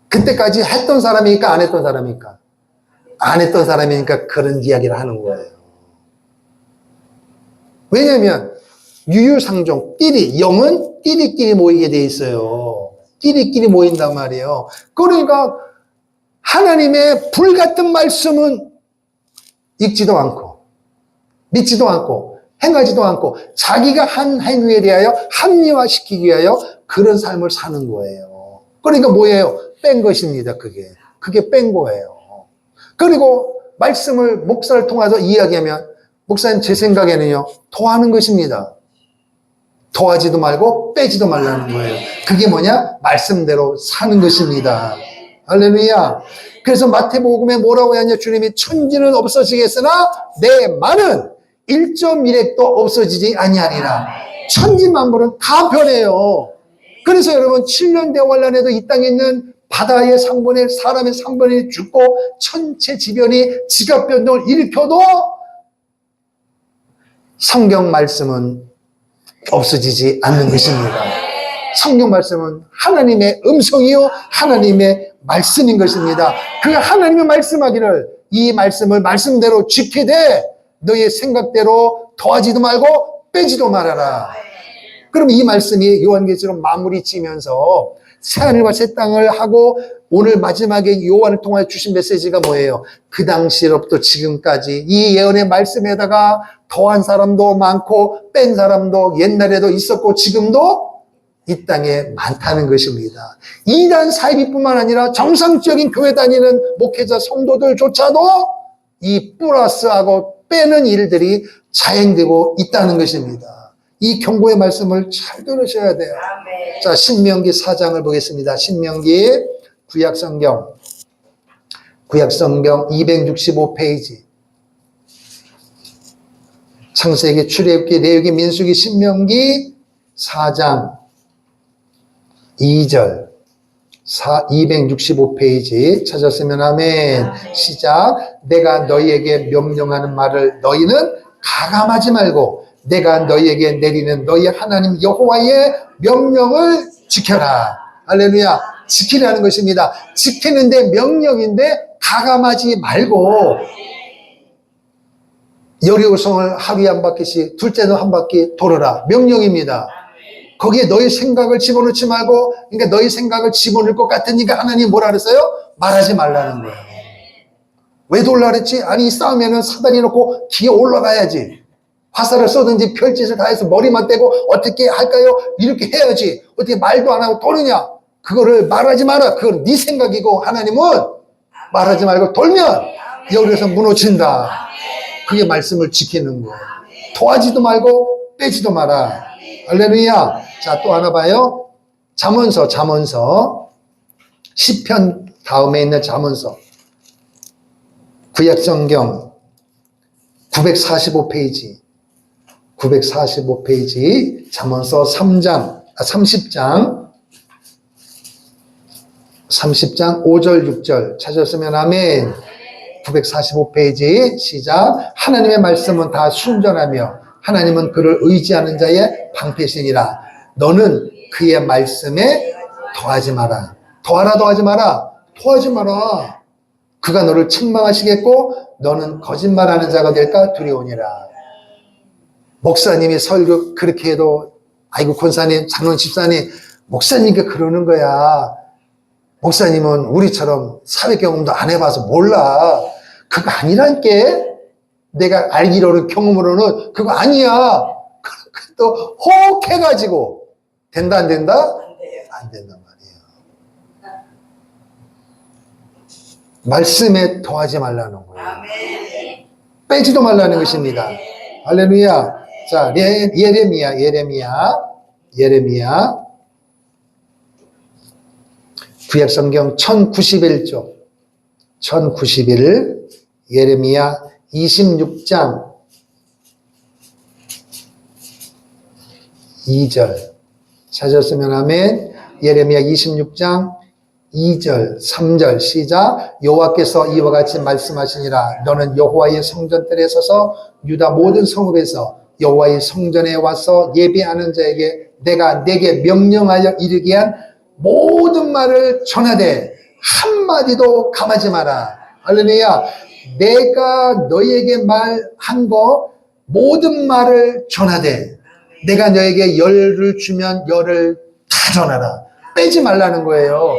그때까지 했던 사람이니까 안 했던 사람이니까 안 했던 사람이니까 그런 이야기를 하는 거예요. 왜냐하면 유유상종 띠리 영은 띠리끼리 모이게 돼 있어요. 띠리끼리 모인단 말이에요. 그러니까 하나님의 불같은 말씀은 읽지도 않고 믿지도 않고 행하지도 않고 자기가 한 행위에 대하여 합리화시키기 위하여 그런 삶을 사는 거예요. 그러니까 뭐예요? 뺀 것입니다. 그게 뺀 거예요. 그리고 말씀을 목사를 통해서 이야기하면 목사님 제 생각에는요 더하는 것입니다. 더하지도 말고 빼지도 말라는 거예요. 그게 뭐냐? 말씀대로 사는 것입니다. 할렐루야. 그래서 마태복음에 뭐라고 하냐? 주님이 천지는 없어지겠으나 내 말은 1.1핵도 없어지지 아니하리라. 천지 만물은 다 변해요. 그래서 여러분 7년 대환란에도 이 땅에 있는 바다의 3분의 1, 사람의 3분의 1 죽고 천체 지변이 지각 변동을 일으켜도 성경 말씀은 없어지지 않는 것입니다. 성경 말씀은 하나님의 음성이요 하나님의 말씀인 것입니다. 그 하나님의 말씀하기를 이 말씀을 말씀대로 지키되 너의 생각대로 더하지도 말고 빼지도 말아라. 그럼 이 말씀이 요한계시록 마무리 지면서 새하늘과 새 땅을 하고 오늘 마지막에 요한을 통하여 주신 메시지가 뭐예요? 그 당시로부터 지금까지 이 예언의 말씀에다가 더한 사람도 많고 뺀 사람도 옛날에도 있었고 지금도 이 땅에 많다는 것입니다. 이단 사이비뿐만 아니라 정상적인 교회 다니는 목회자 성도들조차도 이 플러스하고 빼는 일들이 자행되고 있다는 것입니다. 이 경고의 말씀을 잘 들으셔야 돼요. 자, 신명기 4장을 보겠습니다. 신명기 구약성경 265페이지. 창세기, 출애굽기, 레위기, 민수기, 신명기 4장 2절 265페이지 찾았으면 아멘. 시작. 내가 너희에게 명령하는 말을 너희는 가감하지 말고 내가 너희에게 내리는 너희 하나님 여호와의 명령을 지켜라. 할렐루야. 지키라는 것입니다. 지키는데 명령인데 가감하지 말고 여리고성을 하루에 한 바퀴씩 둘째도 한 바퀴 돌아라. 명령입니다. 거기에 너희 생각을 집어넣지 말고, 그러니까 너희 생각을 집어넣을 것 같으니까 하나님 뭐라 그랬어요? 말하지 말라는 거예요. 왜 돌라 그랬지? 아니, 이 싸움에는 사다리 놓고 기어 올라가야지. 화살을 쏘든지 별짓을 다 해서 머리만 떼고 어떻게 할까요? 이렇게 해야지. 어떻게 말도 안 하고 도느냐? 그거를 말하지 마라. 그건 네 생각이고 하나님은 말하지 말고 돌면 여기서 무너진다. 그게 말씀을 지키는 거예요. 토하지도 말고 빼지도 마라. 할렐루야. 자, 또 하나 봐요. 잠언서. 시편 다음에 있는 잠언서. 구약성경 945페이지. 잠언서 30장 5절 6절 찾았으면 아멘. 945페이지 시작. 하나님의 말씀은 다 순전하며 하나님은 그를 의지하는 자의 방패시니라. 너는 그의 말씀에 더하지 마라. 더하지 마라. 그가 너를 책망하시겠고 너는 거짓말하는 자가 될까 두려우니라. 목사님이 설교 그렇게 해도 아이고 권사님, 장로님, 집사님, 목사님께 그러는 거야. 목사님은 우리처럼 사회 경험도 안 해봐서 몰라. 그거 아니라니까. 내가 알기로는 경험으로는 그거 아니야. 또 호흡해가지고 된다 안 된다? 안 된단 말이에요. 말씀에 더하지 말라는 거예요. 빼지도 말라는 것입니다. 할렐루야. 자, 예레미야 구약성경 1091쪽 1091 예레미야 26장 2절 찾았으면 아멘. 예레미야 26장 2절 3절 시작. 여호와께서 이와 같이 말씀하시니라. 너는 여호와의 성전들에 서서 유다 모든 성읍에서 여호와의 성전에 와서 예배하는 자에게 내가 내게 명령하여 이르게 한 모든 말을 전하되 한마디도 감하지 마라. 할렐루야. 내가 너에게 말한 거 모든 말을 전하되 내가 너에게 열을 주면 열을 다 전하라. 빼지 말라는 거예요.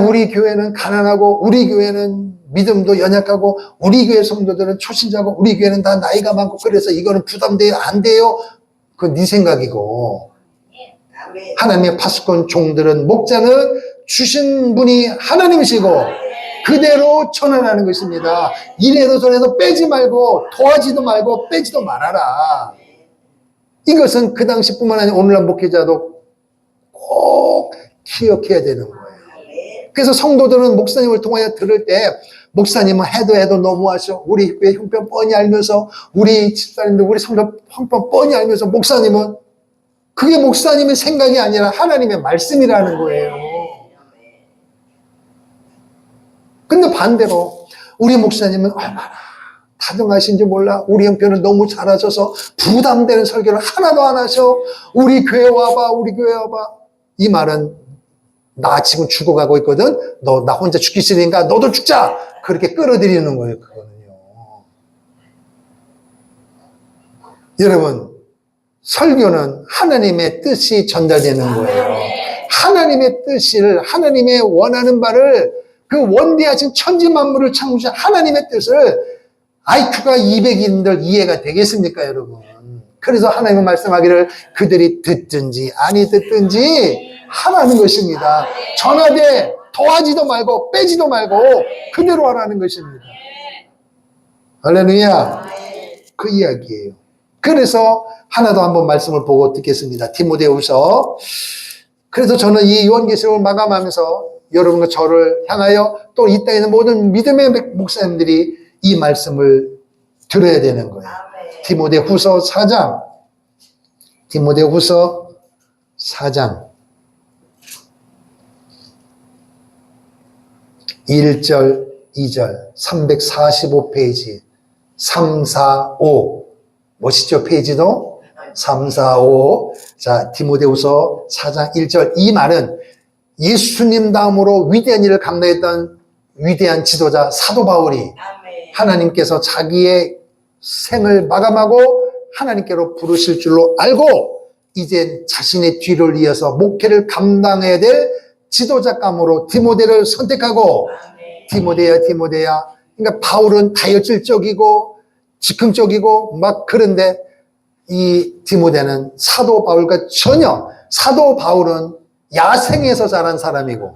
우리 교회는 가난하고 우리 교회는 믿음도 연약하고 우리 교회 성도들은 초신자고 우리 교회는 다 나이가 많고 그래서 이거는 부담돼요 안 돼요. 그건 네 생각이고 하나님의 파수꾼 종들은 목자는 주신 분이 하나님이시고 그대로 전환하는 것입니다. 이래도 저래도 빼지 말고 도하지도 말고 빼지도 말아라. 이것은 그 당시뿐만 아니라 오늘날 목회자도 꼭 기억해야 되는 거예요. 그래서 성도들은 목사님을 통하여 들을 때 목사님은 해도 너무하셔. 우리 교회 형편 뻔히 알면서 우리 집사님들 우리 성도 형편 뻔히 알면서 목사님은 그게 목사님의 생각이 아니라 하나님의 말씀이라는 거예요. 근데 반대로 우리 목사님은 얼마나 다정하신지 몰라. 우리 형편은 너무 잘하셔서 부담되는 설교를 하나도 안 하셔. 우리 교회 와봐. 이 말은 나 지금 죽어가고 있거든. 나 혼자 죽기 싫으니까 너도 죽자. 그렇게 끌어들이는 거예요. 그거는요. 여러분 설교는 하나님의 뜻이 전달되는 거예요. 하나님의 뜻을, 하나님의 원하는 바를, 그 원대하신 천지 만물을 창조하신 하나님의 뜻을 IQ가 200인들 이해가 되겠습니까, 여러분? 그래서 하나님은 말씀하기를 그들이 듣든지 아니 듣든지 하라는 것입니다. 전하되 더하지도 말고 빼지도 말고 그대로 하라는 것입니다. 할렐루야. 그 이야기예요. 그래서 하나 더 한번 말씀을 보고 듣겠습니다. 디모데후서. 그래서 저는 이 요한계시록을 마감하면서 여러분과 저를 향하여 또 이 땅에 있는 모든 믿음의 목사님들이 이 말씀을 들어야 되는 거예요. 디모데후서 4장. 디모데후서 4장 1절, 2절, 345페이지, 3, 4, 5. 멋있죠, 페이지도? 3, 4, 5. 자, 디모데후서 4장 1절. 이 말은 예수님 다음으로 위대한 일을 감당했던 위대한 지도자 사도 바울이 하나님께서 자기의 생을 마감하고 하나님께로 부르실 줄로 알고 이제 자신의 뒤를 이어서 목회를 감당해야 될 지도자감으로 디모데를 선택하고 디모데야. 그러니까 바울은 다혈질적이고 즉흥적이고 막 그런데 이 디모데는 사도 바울과 전혀, 사도 바울은 야생에서 자란 사람이고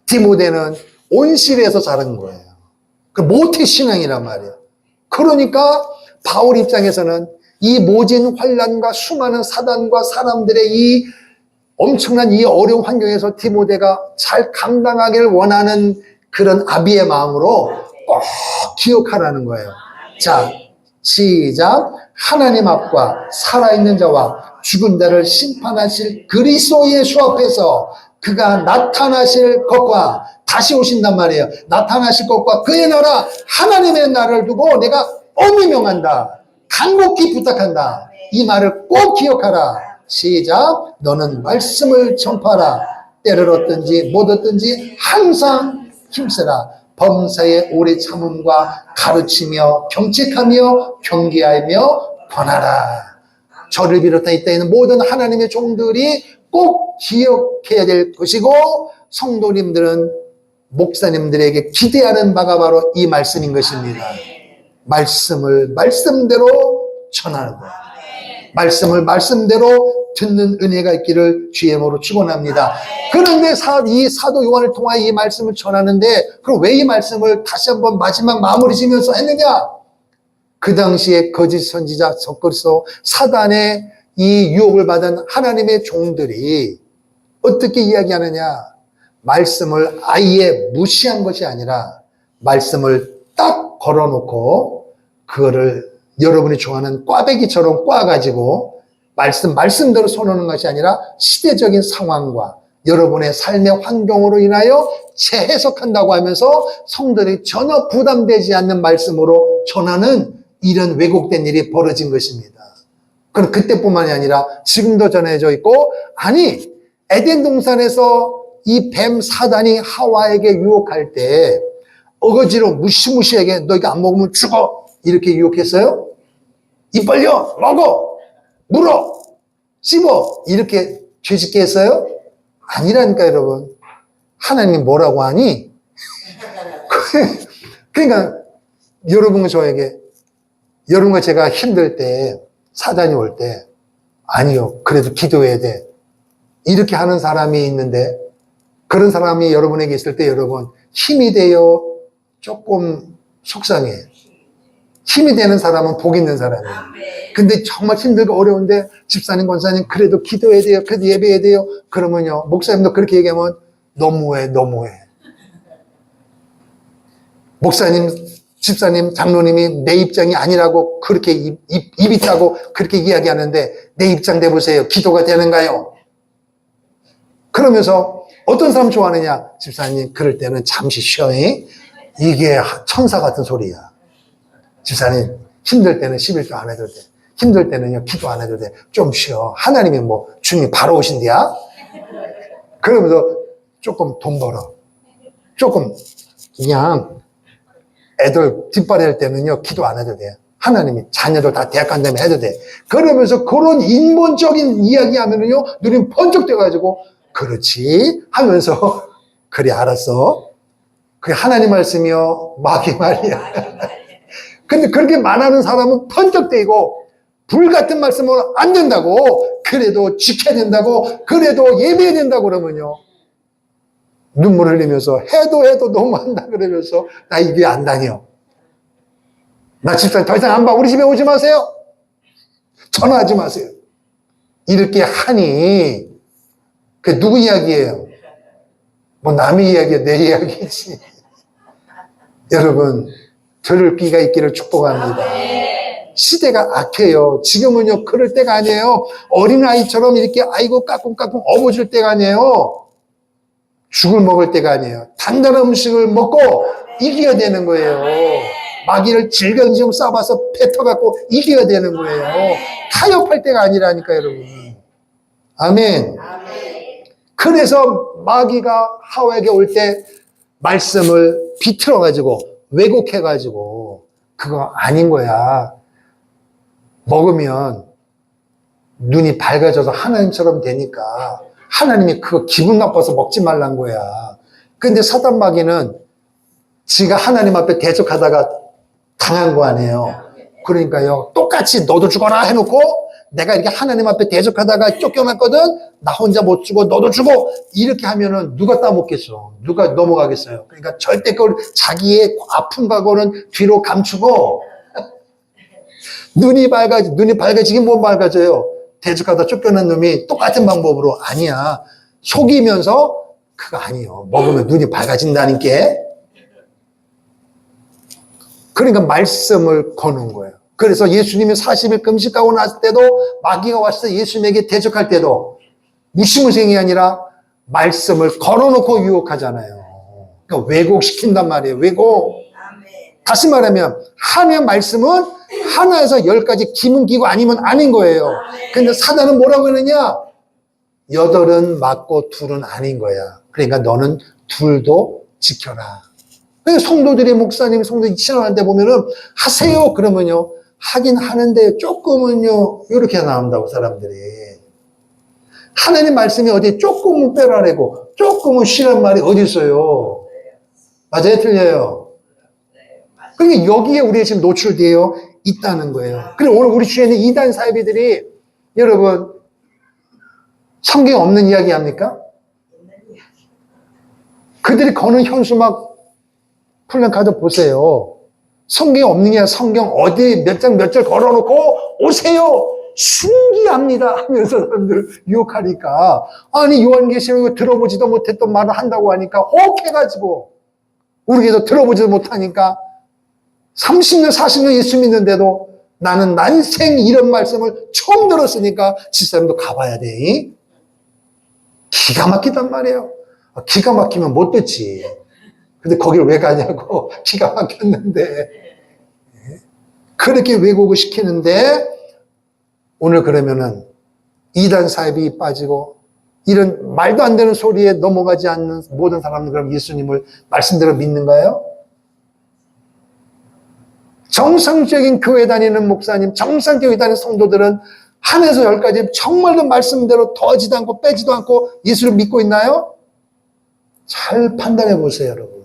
디모데는 온실에서 자란 거예요. 그 모태 신앙이란 말이에요. 그러니까 바울 입장에서는 이 모진 환난과 수많은 사단과 사람들의 이 엄청난 이 어려운 환경에서 디모데가 잘 감당하기를 원하는 그런 아비의 마음으로 꼭 기억하라는 거예요. 자, 시작. 하나님 앞과 살아있는 자와 죽은 자를 심판하실 그리스도 예수 앞에서 그가 나타나실 것과 다시 오신단 말이에요. 나타나실 것과 그의 나라 하나님의 나라를 두고 내가 엄히 명한다. 간곡히 부탁한다. 이 말을 꼭 기억하라. 시작. 너는 말씀을 전파하라. 때를 얻든지 못 얻든지 항상 힘쓰라. 범사의 오래 참음과 가르치며 경책하며 경계하며 권하라. 저를 비롯한 이 땅에 있는 모든 하나님의 종들이 꼭 기억해야 될 것이고 성도님들은 목사님들에게 기대하는 바가 바로 이 말씀인 것입니다. 말씀을 말씀대로 전하는 거예요. 말씀을 말씀대로 듣는 은혜가 있기를 주의 이름으로 축원합니다. 그런데 이 사도 요한을 통하여 이 말씀을 전하는데 그럼 왜 이 말씀을 다시 한번 마지막 마무리 지면서 했느냐? 그 당시에 거짓 선지자 적그리스도 사단의 이 유혹을 받은 하나님의 종들이 어떻게 이야기하느냐? 말씀을 아예 무시한 것이 아니라 말씀을 딱 걸어놓고 그거를 여러분이 좋아하는 꽈배기처럼 꽈가지고 말씀대로 손오는 것이 아니라 시대적인 상황과 여러분의 삶의 환경으로 인하여 재해석한다고 하면서 성도들이 전혀 부담되지 않는 말씀으로 전하는 이런 왜곡된 일이 벌어진 것입니다. 그럼 그때뿐만이 아니라 지금도 전해져 있고, 아니 에덴 동산에서 이 뱀 사단이 하와에게 유혹할 때 어거지로 무시무시하게 너 이거 안 먹으면 죽어 이렇게 유혹했어요? 입 벌려 먹어 물어 씹어 이렇게 죄짓게 했어요? 아니라니까 여러분. 하나님이 뭐라고 하니? 그러니까 여러분과 저에게 여러분과 제가 힘들 때 사단이 올 때 아니요 그래도 기도해야 돼 이렇게 하는 사람이 있는데 그런 사람이 여러분에게 있을 때 여러분 힘이 돼요? 조금 속상해. 힘이 되는 사람은 복 있는 사람이에요. 근데 정말 힘들고 어려운데 집사님, 권사님 그래도 기도해야 돼요. 그래도 예배해야 돼요. 그러면요 목사님도 그렇게 얘기하면 너무해. 목사님, 집사님, 장로님이 내 입장이 아니라고 그렇게 입이 타고 그렇게 이야기하는데 내 입장 내보세요. 기도가 되는가요? 그러면서 어떤 사람 좋아하느냐? 집사님 그럴 때는 잠시 쉬어. 이게 천사 같은 소리야. 집사님 힘들 때는 11조 안 해도 돼. 힘들 때는요 기도 안 해도 돼. 좀 쉬어. 하나님이 뭐 주님이 바로 오신대야? 그러면서 조금 돈 벌어. 조금 그냥 애들 뒷발이 할 때는요 기도 안 해도 돼. 하나님이 자녀들 다 대학 간 다음에 해도 돼. 그러면서 그런 인본적인 이야기 하면은요, 눈이 번쩍 떠가지고, 그렇지 하면서, 그래, 알았어. 그게 하나님 말씀이요, 마귀 말이야. 근데 그렇게 말하는 사람은 번쩍 떼고, 불같은 말씀은 안 된다고, 그래도 지켜야 된다고, 그래도 예배해야 된다고 그러면요, 눈물 흘리면서 해도 너무한다 그러면서 나 이 교회 안 다녀. 나 집사님 더 이상 안 봐. 우리 집에 오지 마세요. 전화하지 마세요. 이렇게 하니 그게 누구 이야기예요? 뭐 남의 이야기야, 내 이야기지. 여러분, 들을 귀가 있기를 축복합니다. 시대가 악해요. 지금은요, 그럴 때가 아니에요. 어린아이처럼 이렇게 아이고 까꿍까꿍 업어줄 때가 아니에요. 죽을 먹을 때가 아니에요. 단단한 음식을 먹고 이겨야 되는 거예요. 마귀를 질병지금 싸봐서 뱉어갖고 이겨야 되는 거예요. 타협할 때가 아니라니까, 여러분. 아멘. 그래서 마귀가 하와에게 올 때 말씀을 비틀어가지고 왜곡해가지고 그거 아닌 거야. 먹으면 눈이 밝아져서 하나님처럼 되니까 하나님이 그거 기분 나빠서 먹지 말란 거야. 근데 사단 마귀는 지가 하나님 앞에 대적하다가 당한 거 아니에요. 그러니까요, 똑같이 너도 죽어라 해놓고 내가 이렇게 하나님 앞에 대적하다가 쫓겨났거든. 나 혼자 못 죽어, 너도 죽어. 이렇게 하면은 누가 따먹겠어? 누가 넘어가겠어요? 그러니까 절대 그걸 자기의 아픈 과거는 뒤로 감추고 눈이 밝아지긴 못 밝아져요. 대적하다 쫓겨난 놈이 똑같은 방법으로 아니야. 속이면서 그거 아니에요. 먹으면 눈이 밝아진다는 게. 그러니까 말씀을 거는 거예요. 그래서 예수님이 40일 금식하고 났을 때도 마귀가 와서 예수님에게 대적할 때도 무시무생이 아니라 말씀을 걸어놓고 유혹하잖아요. 그러니까 왜곡시킨단 말이에요. 왜곡. 다시 말하면 하나님의 말씀은 하나에서 10가지 기문 끼고 아니면 아닌 거예요. 근데 사단은 뭐라고 하느냐? 8은 맞고 2는 아닌 거야. 그러니까 너는 둘도 지켜라. 그러니까 성도들이 목사님, 성도들이 신앙할 때 보면은 하세요. 그러면요. 하긴 하는데 조금은요. 이렇게 나온다고 사람들이. 하나님 말씀이 어디 조금은 빼라래고 조금은 쉬란 말이 어디 있어요. 맞아요? 틀려요? 그러니까 여기에 우리가 지금 노출되어 있다는 거예요. 그리고 오늘 우리 주위에 있는 이단 사이비들이 여러분 성경에 없는 이야기 합니까? 그들이 거는 현수막 플랜카드 보세요. 성경에 없는 게 아니라 성경 어디 몇 장 몇 절 걸어놓고 오세요. 신기합니다 하면서 사람들을 유혹하니까 아니 요한계시록 들어보지도 못했던 말을 한다고 하니까 혹해가지고 우리에게도 들어보지도 못하니까 30년 40년 예수 믿는데도 나는 난생 이런 말씀을 처음 들었으니까 집사님도 가봐야 돼. 기가 막히단 말이에요. 기가 막히면 못 듣지. 근데 거기를 왜 가냐고. 기가 막혔는데. 그렇게 왜곡을 시키는데 오늘 그러면은 이단 사입이 빠지고 이런 말도 안 되는 소리에 넘어가지 않는 모든 사람들 그럼 예수님을 말씀대로 믿는가요? 정상적인 교회 다니는 목사님, 정상적인 교회 다니는 성도들은 한에서 10가지 정말로 말씀대로 더하지도 않고 빼지도 않고 예수를 믿고 있나요? 잘 판단해 보세요, 여러분.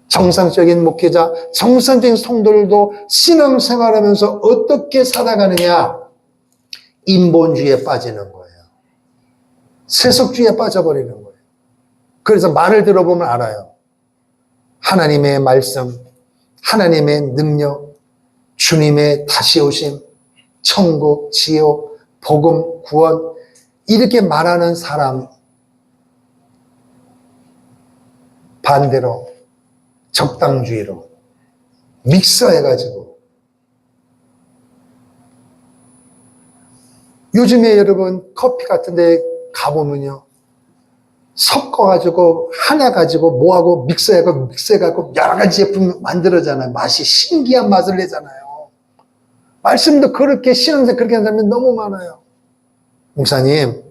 정상적인 목회자, 정상적인 성도들도 신앙생활하면서 어떻게 살아가느냐? 인본주의에 빠지는 거예요. 세속주의에 빠져버리는 거예요. 그래서 말을 들어보면 알아요. 하나님의 말씀, 하나님의 능력, 주님의 다시 오심, 천국, 지옥, 복음, 구원 이렇게 말하는 사람 반대로 적당주의로 믹서해가지고 요즘에 여러분 커피 같은 데 가보면요 섞어가지고 하나 가지고 뭐하고 믹서해가지고 여러 가지 제품 만들어잖아요. 맛이 신기한 맛을 내잖아요. 말씀도 그렇게 신앙생활 그렇게 하는 사람이 너무 많아요. 목사님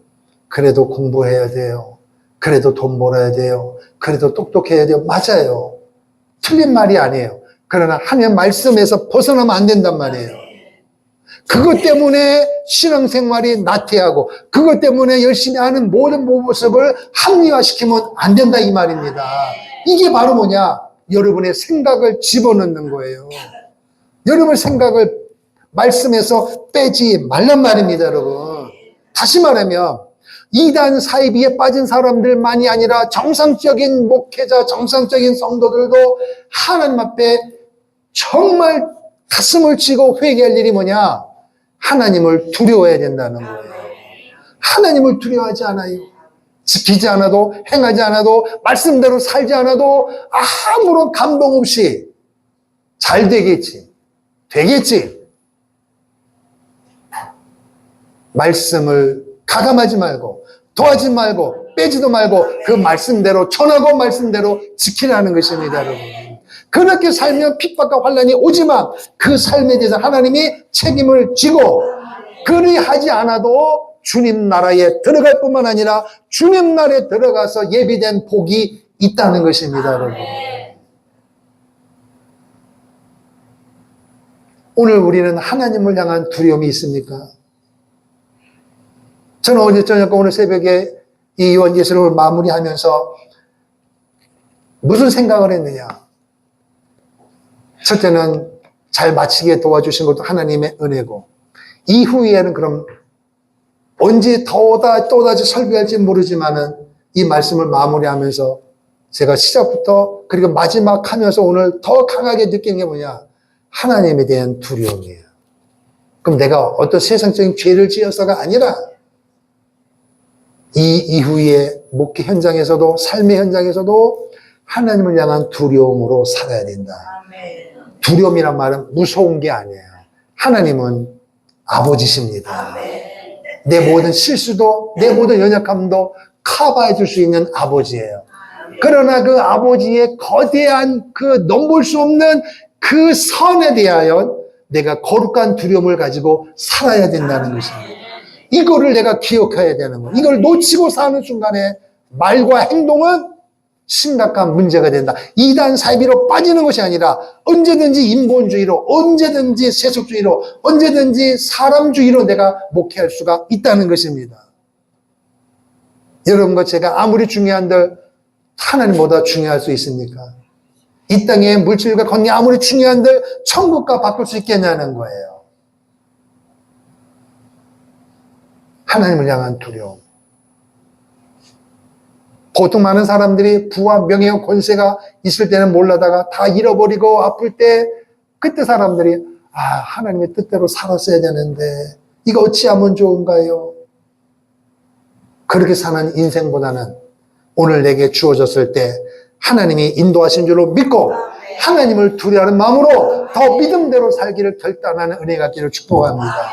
그래도 공부해야 돼요. 그래도 돈 벌어야 돼요. 그래도 똑똑해야 돼요. 맞아요. 틀린 말이 아니에요. 그러나 하나님의 말씀에서 벗어나면 안 된단 말이에요. 그것 때문에 신앙생활이 나태하고 그것 때문에 열심히 하는 모든 모습을 합리화시키면 안 된다 이 말입니다. 이게 바로 뭐냐? 여러분의 생각을 집어넣는 거예요. 여러분의 생각을 말씀에서 빼지 말란 말입니다, 여러분. 다시 말하면 이단 사이비에 빠진 사람들만이 아니라 정상적인 목회자, 정상적인 성도들도 하나님 앞에 정말 가슴을 치고 회개할 일이 뭐냐? 하나님을 두려워해야 된다는 거예요. 하나님을 두려워하지 않아요. 지키지 않아도, 행하지 않아도, 말씀대로 살지 않아도 아무런 감동 없이 잘 되겠지. 말씀을 가감하지 말고, 도하지 말고, 빼지도 말고, 그 말씀대로, 전하고 말씀대로 지키라는 것입니다, 여러분. 그렇게 살면 핍박과 환난이 오지만 그 삶에 대해서 하나님이 책임을 지고, 그리하지 않아도 주님 나라에 들어갈 뿐만 아니라 주님 나라에 들어가서 예비된 복이 있다는 것입니다, 여러분. 오늘 우리는 하나님을 향한 두려움이 있습니까? 저는 어제 저녁과 오늘 새벽에 이 요한계시록을 마무리하면서 무슨 생각을 했느냐? 첫째는 잘 마치게 도와주신 것도 하나님의 은혜고, 이후에는 그럼 언제 또다시 설교할지 모르지만은 이 말씀을 마무리하면서 제가 시작부터 그리고 마지막 하면서 오늘 더 강하게 느낀 게 뭐냐? 하나님에 대한 두려움이에요. 그럼 내가 어떤 세상적인 죄를 지어서가 아니라 이 이후에 목회 현장에서도 삶의 현장에서도 하나님을 향한 두려움으로 살아야 된다. 두려움이란 말은 무서운 게 아니에요. 하나님은 아버지십니다. 내 모든 실수도 내 모든 연약함도 커버해 줄 수 있는 아버지예요. 그러나 그 아버지의 거대한 그 넘볼 수 없는 그 선에 대하여 내가 거룩한 두려움을 가지고 살아야 된다는 것입니다. 이거를 내가 기억해야 되는 거예요. 이걸 놓치고 사는 순간에 말과 행동은 심각한 문제가 된다. 이단 사이비로 빠지는 것이 아니라 언제든지 인본주의로, 언제든지 세속주의로, 언제든지 사람주의로 내가 목회할 수가 있다는 것입니다. 여러분과 제가 아무리 중요한들 하나님보다 중요할 수 있습니까? 이 땅의 물질과 건강이 아무리 중요한들 천국과 바꿀 수 있겠냐는 거예요. 하나님을 향한 두려움. 보통 많은 사람들이 부와 명예와 권세가 있을 때는 몰라다가 다 잃어버리고 아플 때 그때 사람들이 하나님의 뜻대로 살았어야 되는데 이거 어찌하면 좋은가요? 그렇게 사는 인생보다는 오늘 내게 주어졌을 때 하나님이 인도하신 줄로 믿고 하나님을 두려워하는 마음으로 더 믿음대로 살기를 결단하는 은혜가 있기를 축복합니다.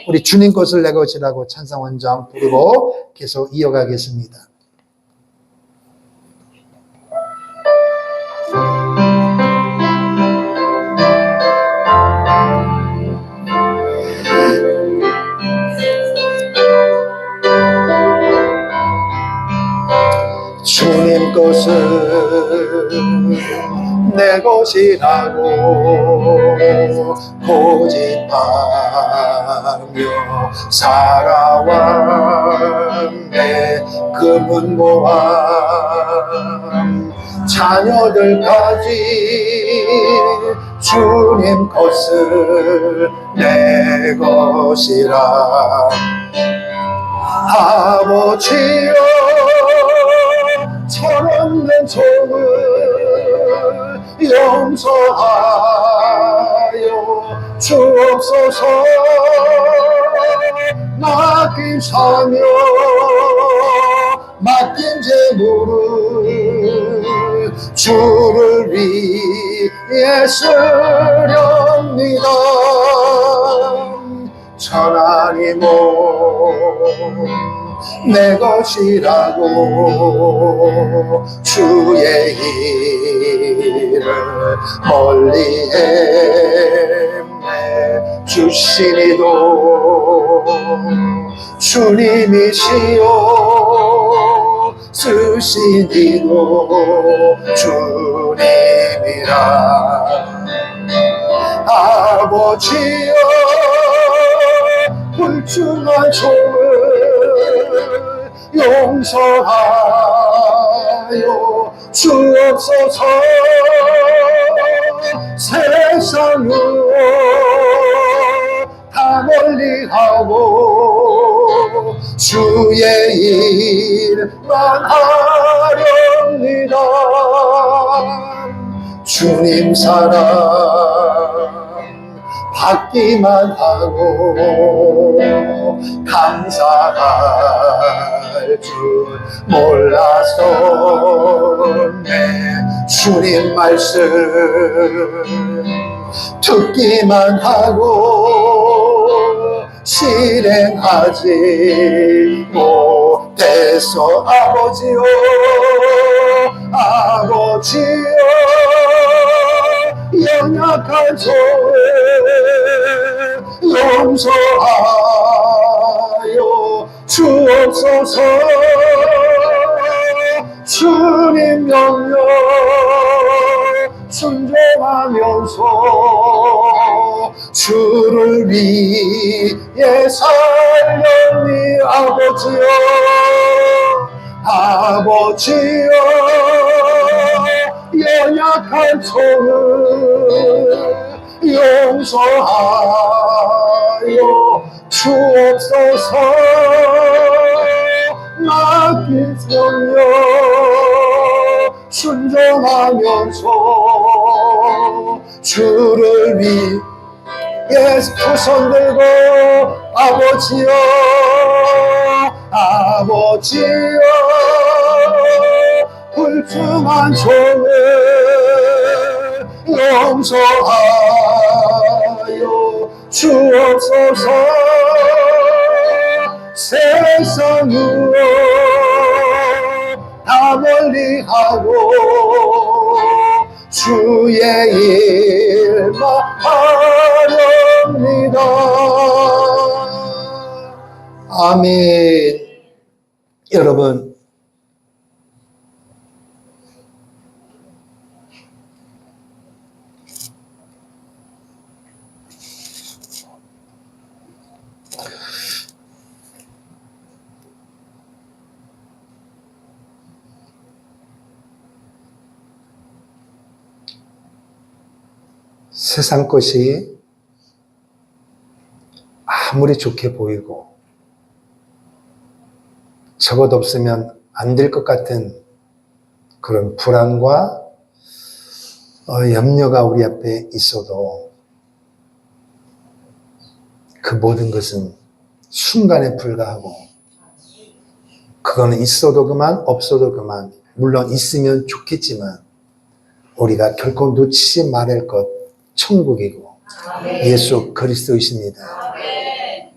우리 주님 것을 내 것이라고 찬송 원장 부르고 계속 이어가겠습니다. 주님 것을 내 것이라고 고집하며 살아왔네. 금은 모함 자녀들까지 주님 것을 내 것이라. 아버지여 철없는 종을 용서하여 주옵소서. 맡긴 사명 맡긴 재물을 주를 위해 쓰렵니다. 천하니 내 것이라고 주의 일을 멀리 했네. 주시니도 주님이시요 쓰시니도 주님이라. 아버지여 불충한 종을 용서하여 주옵소서. 세상으로 다 멀리하고 주의 일만 하렵니다. 주님 사랑 받기만 하고 감사할 줄 몰랐었네. 주님 말씀 듣기만 하고 실행하지 못해서 아버지요 아버지요 연약한 종을 용서하여 주옵소서. 주님 명령 순종하면서 주를 위해 살려니 아버지여 아버지여 연약한 종을 용서하여 주옵소서. 맡긴 성령 순종하면서 주를 위해 두 손 들고 아버지여 아버지여 불충한 종을 용서하여 주옵소서. 세상으로 다 멀리하고 주의 일만 하렵니다. 아멘. 여러분, 세상 것이 아무리 좋게 보이고 저것 없으면 안 될 것 같은 그런 불안과 염려가 우리 앞에 있어도 그 모든 것은 순간에 불과하고 그거는 있어도 그만 없어도 그만, 물론 있으면 좋겠지만 우리가 결코 놓치지 말할 것 천국이고 아멘. 예수 그리스도이십니다. 아멘.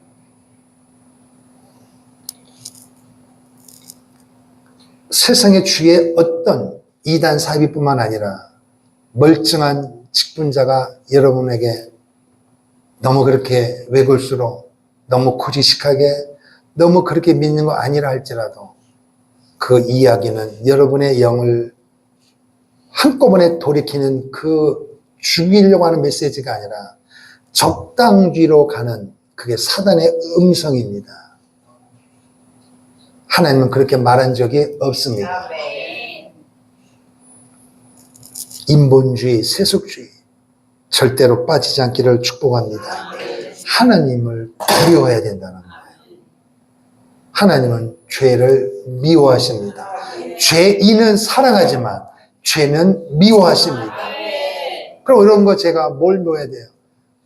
세상의 주의 어떤 이단 사이비뿐만 아니라 멀쩡한 직분자가 여러분에게 너무 그렇게 외골수로 너무 고지식하게 너무 그렇게 믿는 거 아니라 할지라도 그 이야기는 여러분의 영을 한꺼번에 돌이키는 그 죽이려고 하는 메시지가 아니라 적당귀로 가는 그게 사단의 음성입니다. 하나님은 그렇게 말한 적이 없습니다. 인본주의, 세속주의 절대로 빠지지 않기를 축복합니다. 하나님을 두려워해야 된다는 거예요. 하나님은 죄를 미워하십니다. 죄인은 사랑하지만 죄는 미워하십니다. 그럼 이런 거 제가 뭘 미워해야 돼요?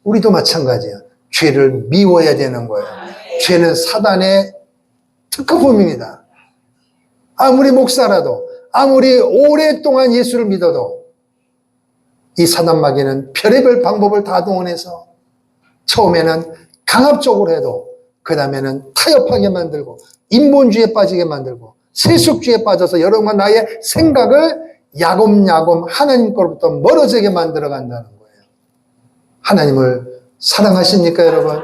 우리도 마찬가지예요. 죄를 미워해야 되는 거예요. 죄는 사단의 특허품입니다. 아무리 목사라도 아무리 오랫동안 예수를 믿어도 이 사단마귀는 별의별 방법을 다 동원해서 처음에는 강압적으로 해도 그 다음에는 타협하게 만들고 인본주의에 빠지게 만들고 세속주의에 빠져서 여러분과 나의 생각을 야곱야곱 하나님 거로부터 멀어지게 만들어 간다는 거예요. 하나님을 사랑하십니까, 여러분?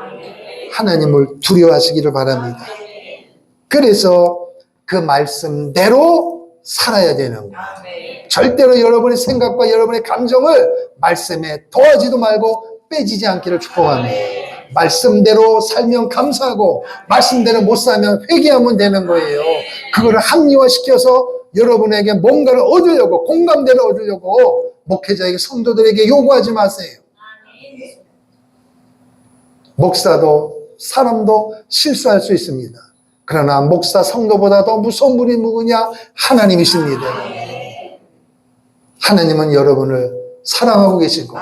하나님을 두려워하시기를 바랍니다. 그래서 그 말씀대로 살아야 되는 거예요. 절대로 여러분의 생각과 여러분의 감정을 말씀에 더하지도 말고 빼지지 않기를 축복합니다. 말씀대로 살면 감사하고 말씀대로 못 살면 회개하면 되는 거예요. 그거를 합리화시켜서 여러분에게 뭔가를 얻으려고, 공감대를 얻으려고 목회자에게, 성도들에게 요구하지 마세요. 목사도 사람도 실수할 수 있습니다. 그러나 목사, 성도보다 더 무서운 분이 누구냐? 하나님이십니다. 하나님은 여러분을 사랑하고 계시고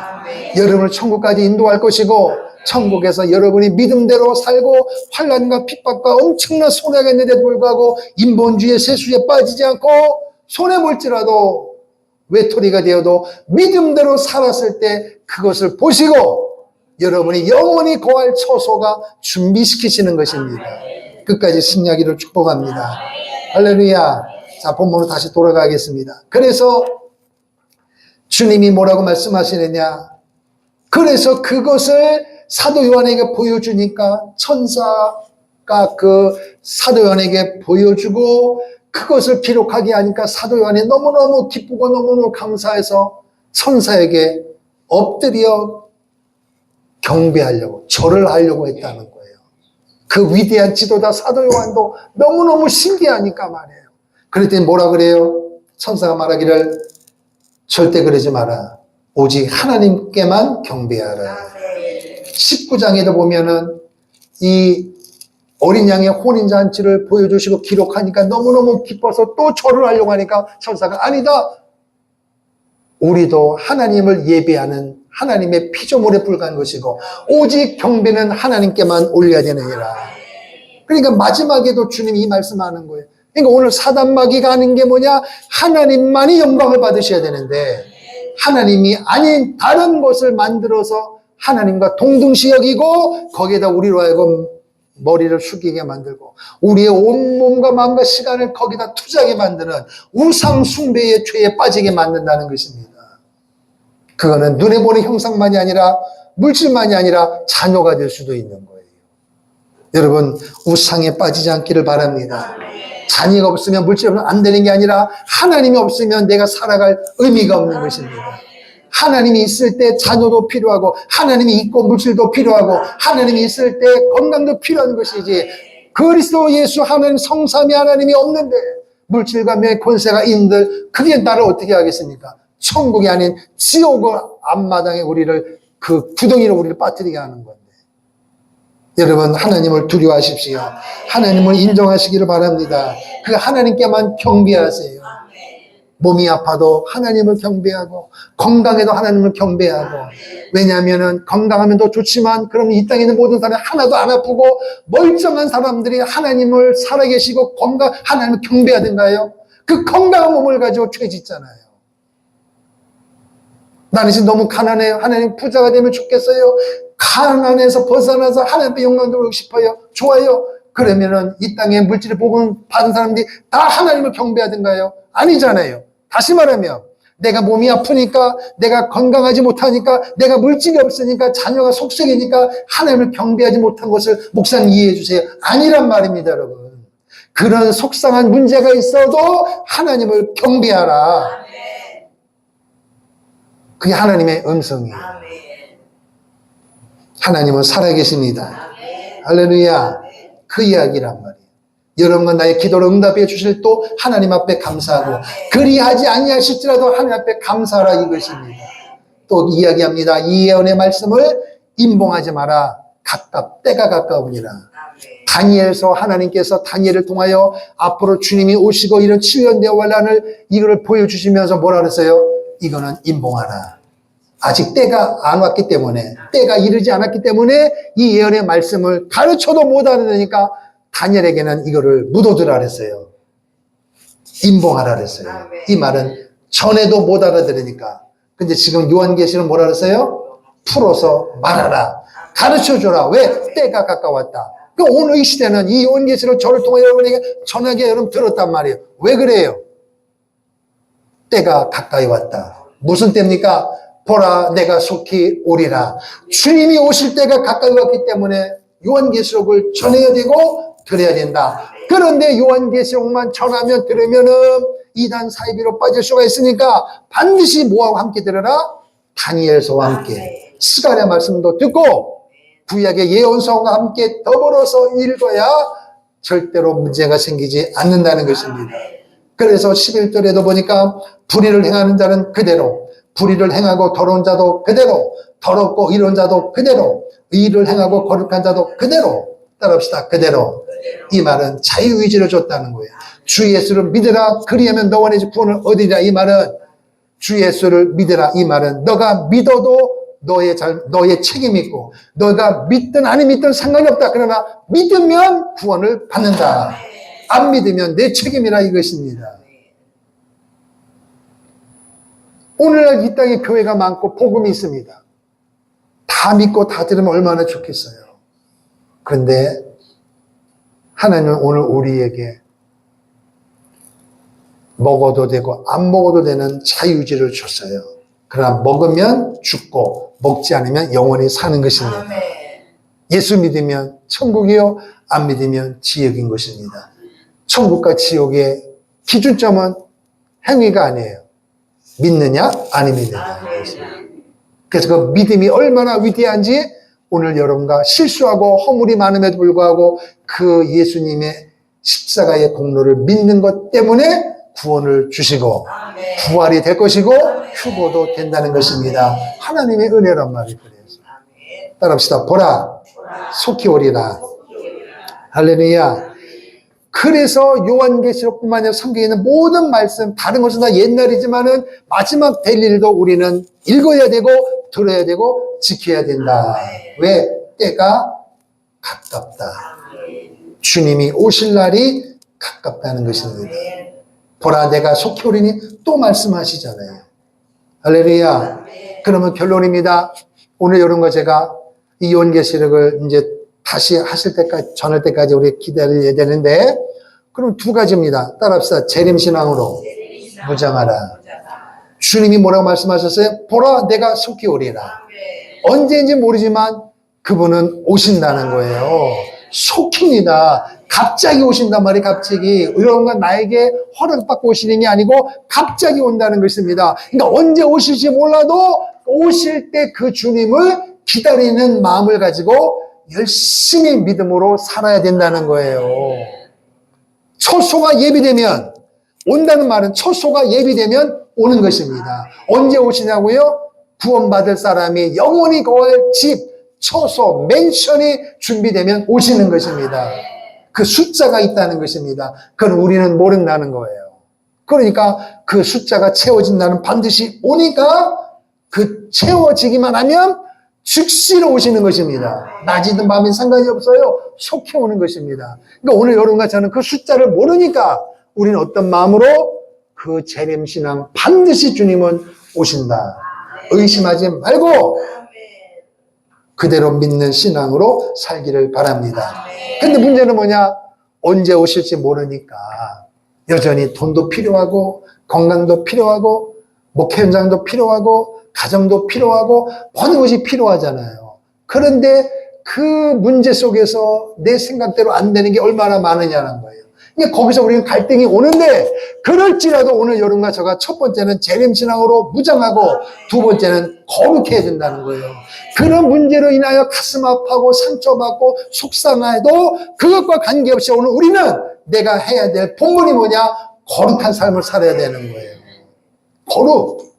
여러분을 천국까지 인도할 것이고, 천국에서 여러분이 믿음대로 살고 환난과 핍박과 엄청난 손해가 있는데도 불구하고 인본주의의 세수에 빠지지 않고 손해볼지라도 외톨이가 되어도 믿음대로 살았을 때 그것을 보시고 여러분이 영원히 거할 처소가 준비시키시는 것입니다. 끝까지 승리하기를 축복합니다. 할렐루야. 자, 본문으로 다시 돌아가겠습니다. 그래서 주님이 뭐라고 말씀하시느냐? 그래서 그것을 사도 요한에게 보여주니까 천사가 그 사도 요한에게 보여주고 그것을 기록하게 하니까 사도 요한이 너무너무 기쁘고 너무너무 감사해서 천사에게 엎드려 경배하려고, 절을 하려고 했다는 거예요. 그 위대한 지도자 사도 요한도 너무너무 신기하니까 말이에요. 그랬더니 뭐라 그래요? 천사가 말하기를 절대 그러지 마라. 오직 하나님께만 경배하라. 19장에도 보면은 이 어린 양의 혼인잔치를 보여주시고 기록하니까 너무너무 기뻐서 또 절을 하려고 하니까 천사가 아니다. 우리도 하나님을 예배하는 하나님의 피조물에 불과한 것이고 오직 경배는 하나님께만 올려야 되느니라. 그러니까 마지막에도 주님이 이 말씀하는 거예요. 그러니까 오늘 사단마귀가 하는 게 뭐냐? 하나님만이 영광을 받으셔야 되는데 하나님이 아닌 다른 것을 만들어서 하나님과 동등시 여기고 거기에다 우리로 하여금 머리를 숙이게 만들고 우리의 온 몸과 마음과 시간을 거기다 투자하게 만드는 우상 숭배의 죄에 빠지게 만든다는 것입니다. 그거는 눈에 보는 형상만이 아니라 물질만이 아니라 자녀가 될 수도 있는 거예요. 여러분, 우상에 빠지지 않기를 바랍니다. 자녀가 없으면 물질 없으면 안 되는 게 아니라 하나님이 없으면 내가 살아갈 의미가 없는 것입니다. 하나님이 있을 때 자녀도 필요하고 하나님이 있고 물질도 필요하고 하나님이 있을 때 건강도 필요한 것이지, 그리스도 예수 하나님 성삼위 하나님이 없는데 물질과 명예 권세가 있는들 그게 나를 어떻게 하겠습니까? 천국이 아닌 지옥의 앞마당에 우리를 그 구덩이로 우리를 빠뜨리게 하는 건데, 여러분 하나님을 두려워하십시오. 하나님을 인정하시기를 바랍니다. 그 하나님께만 경배하세요. 몸이 아파도 하나님을 경배하고 건강해도 하나님을 경배하고, 왜냐하면 건강하면 더 좋지만 그럼 이 땅에 있는 모든 사람이 하나도 안 아프고 멀쩡한 사람들이 하나님을 살아계시고 하나님을 경배하던가요? 그 건강한 몸을 가지고 죄 짓잖아요. 나는 지금 너무 가난해요. 하나님 부자가 되면 좋겠어요. 가난에서 벗어나서 하나님께 영광 돌리고 싶어요. 좋아요. 그러면은 이 땅에 물질의 복을 받은 사람들이 다 하나님을 경배하던가요? 아니잖아요. 다시 말하면 내가 몸이 아프니까, 내가 건강하지 못하니까, 내가 물질이 없으니까, 자녀가 속썩이니까 하나님을 경배하지 못한 것을 목사님 이해해 주세요. 아니란 말입니다, 여러분. 그런 속상한 문제가 있어도 하나님을 경배하라. 그게 하나님의 음성이에요. 하나님은 살아계십니다. 할렐루야. 그 이야기란 말이에요. 여러분과 나의 기도를 응답해 주실 또 하나님 앞에 감사하고, 그리하지 아니하실지라도 하나님 앞에 감사하라, 이것입니다. 또 이야기합니다. 이 예언의 말씀을 임봉하지 마라. 때가 가까우니라. 다니엘서 하나님께서 다니엘을 통하여 앞으로 주님이 오시고 이런 7년대 환란을 이거를 보여주시면서 뭐라 그랬어요? 이거는 임봉하라. 아직 때가 안 왔기 때문에, 때가 이르지 않았기 때문에 이 예언의 말씀을 가르쳐도 못 알아들으니까 다니엘에게는 이거를 묻어두라 그랬어요. 임봉하라 그랬어요. 이 말은 전에도 못 알아들으니까. 근데 지금 요한계시는 뭐라 그랬어요? 풀어서 말하라. 가르쳐줘라. 왜? 때가 가까웠다. 그 오늘 이 시대는 이 요한계시를 저를 통해 여러분에게 전하게 여러분 들었단 말이에요. 왜 그래요? 때가 가까이 왔다. 무슨 때입니까? 보라, 내가 속히 오리라. 주님이 오실 때가 가까이 왔기 때문에 요한계시록을 전해야 되고 들어야 된다. 그런데 요한계시록만 전하면 들으면은 이단 사이비로 빠질 수가 있으니까 반드시 뭐하고 함께 들어라? 다니엘서와 함께, 시간의 말씀도 듣고 구약의 예언서와 함께 더불어서 읽어야 절대로 문제가 생기지 않는다는 것입니다. 그래서 11절에도 보니까 불의를 행하는 자는 그대로, 불의를 행하고 더러운 자도 그대로, 더럽고 이런 자도 그대로, 의를 행하고 거룩한 자도 그대로, 따라합시다. 그대로. 이 말은 자유의지를 줬다는 거예요. 주 예수를 믿으라. 그리하면 너와 내 구원을 얻으리라. 이 말은 주 예수를 믿으라. 이 말은 너가 믿어도 너의 책임이 있고, 너가 믿든 안 믿든 상관이 없다. 그러나 믿으면 구원을 받는다. 안 믿으면 내 책임이라 이것입니다. 오늘날 이 땅에 교회가 많고 복음이 있습니다. 다 믿고 다 들으면 얼마나 좋겠어요. 그런데 하나님은 오늘 우리에게 먹어도 되고 안 먹어도 되는 자유의지를 줬어요. 그러나 먹으면 죽고 먹지 않으면 영원히 사는 것입니다. 예수 믿으면 천국이요, 안 믿으면 지옥인 것입니다. 천국과 지옥의 기준점은 행위가 아니에요. 믿느냐, 안 믿느냐. 그래서 그 믿음이 얼마나 위대한지 오늘 여러분과 실수하고 허물이 많음에도 불구하고 그 예수님의 십자가의 공로를 믿는 것 때문에 구원을 주시고 부활이 될 것이고 휴고도 된다는 것입니다. 하나님의 은혜란 말이 그래요. 따라합시다. 보라, 속히 오리라. 할렐루야. 그래서 요한계시록뿐만 아니라 성경에 있는 모든 말씀, 다른 것은 다 옛날이지만은 마지막 될 일도 우리는 읽어야 되고 들어야 되고 지켜야 된다. 왜? 때가 가깝다. 주님이 오실 날이 가깝다는 것입니다. 보라, 내가 속히 오리니 또 말씀하시잖아요. 할렐루야. 그러면 결론입니다. 오늘 이런 거 제가 이 요한계시록을 이제 다시 하실 때까지, 전할 때까지 우리 기다려야 되는데, 그럼 두 가지입니다. 따라합시다. 재림신앙으로 무장하라. 주님이 뭐라고 말씀하셨어요? 보라, 내가 속히 오리라. 언제인지 모르지만 그분은 오신다는 거예요. 속히입니다. 갑자기 오신단 말이에요. 갑자기. 이런 건 나에게 허락받고 오시는 게 아니고 갑자기 온다는 것입니다. 그러니까 언제 오실지 몰라도 오실 때 그 주님을 기다리는 마음을 가지고 열심히 믿음으로 살아야 된다는 거예요. 초소가 예비되면, 온다는 말은 초소가 예비되면 오는 것입니다. 언제 오시냐고요? 구원받을 사람이 영원히 거할 집, 초소, 맨션이 준비되면 오시는 것입니다. 그 숫자가 있다는 것입니다. 그건 우리는 모른다는 거예요. 그러니까 그 숫자가 채워진다는 반드시 오니까 그 채워지기만 하면 즉시로 오시는 것입니다. 낮이든 밤이든 상관이 없어요. 속히 오는 것입니다. 그러니까 오늘 여러분과 저는 그 숫자를 모르니까 우리는 어떤 마음으로 그 재림신앙 반드시 주님은 오신다. 의심하지 말고 그대로 믿는 신앙으로 살기를 바랍니다. 근데 문제는 뭐냐? 언제 오실지 모르니까 여전히 돈도 필요하고 건강도 필요하고 목회 현장도 필요하고 가정도 필요하고 모든 것이 필요하잖아요. 그런데 그 문제 속에서 내 생각대로 안 되는 게 얼마나 많으냐는 거예요. 그러니까 거기서 우리는 갈등이 오는데 그럴지라도 오늘 여러분과 저가 첫 번째는 재림신앙으로 무장하고 두 번째는 거룩해야 된다는 거예요. 그런 문제로 인하여 가슴 아파하고 상처받고 속상해도 그것과 관계없이 오늘 우리는 내가 해야 될 본분이 뭐냐? 거룩한 삶을 살아야 되는 거예요. 거룩.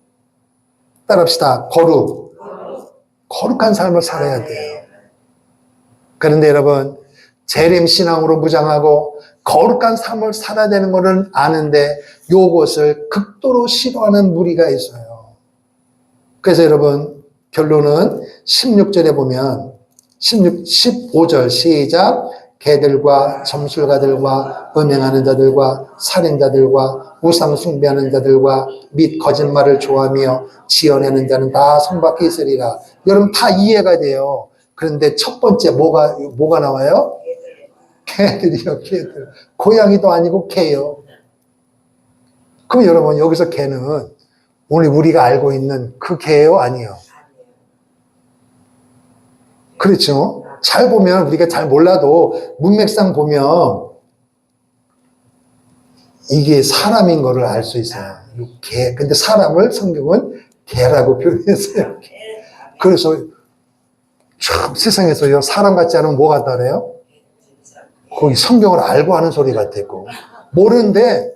따라합시다. 거룩. 거룩한 삶을 살아야 돼요. 그런데 여러분, 재림신앙으로 무장하고 거룩한 삶을 살아야 되는 것은 아는데 이것을 극도로 싫어하는 무리가 있어요. 그래서 여러분, 결론은 16절에 보면 15절 시작. 개들과 점술가들과 음행하는 자들과 살인자들과 우상 숭배하는 자들과 및 거짓말을 좋아하며 지어내는 자는 다 성 밖에 있으리라. 여러분 다 이해가 돼요. 그런데 첫 번째 뭐가 나와요? 개들이요, 개들. 고양이도 아니고 개요. 그럼 여러분 여기서 개는 오늘 우리가 알고 있는 그 개요, 아니요? 그렇죠? 잘 보면 우리가 잘 몰라도 문맥상 보면 이게 사람인 거를 알 수 있어요. 개. 근데 사람을 성경은 개라고 표현했어요. 그래서 참 세상에서요, 사람 같지 않으면 뭐 같다 그래요? 거기 성경을 알고 하는 소리 같았고. 모르는데,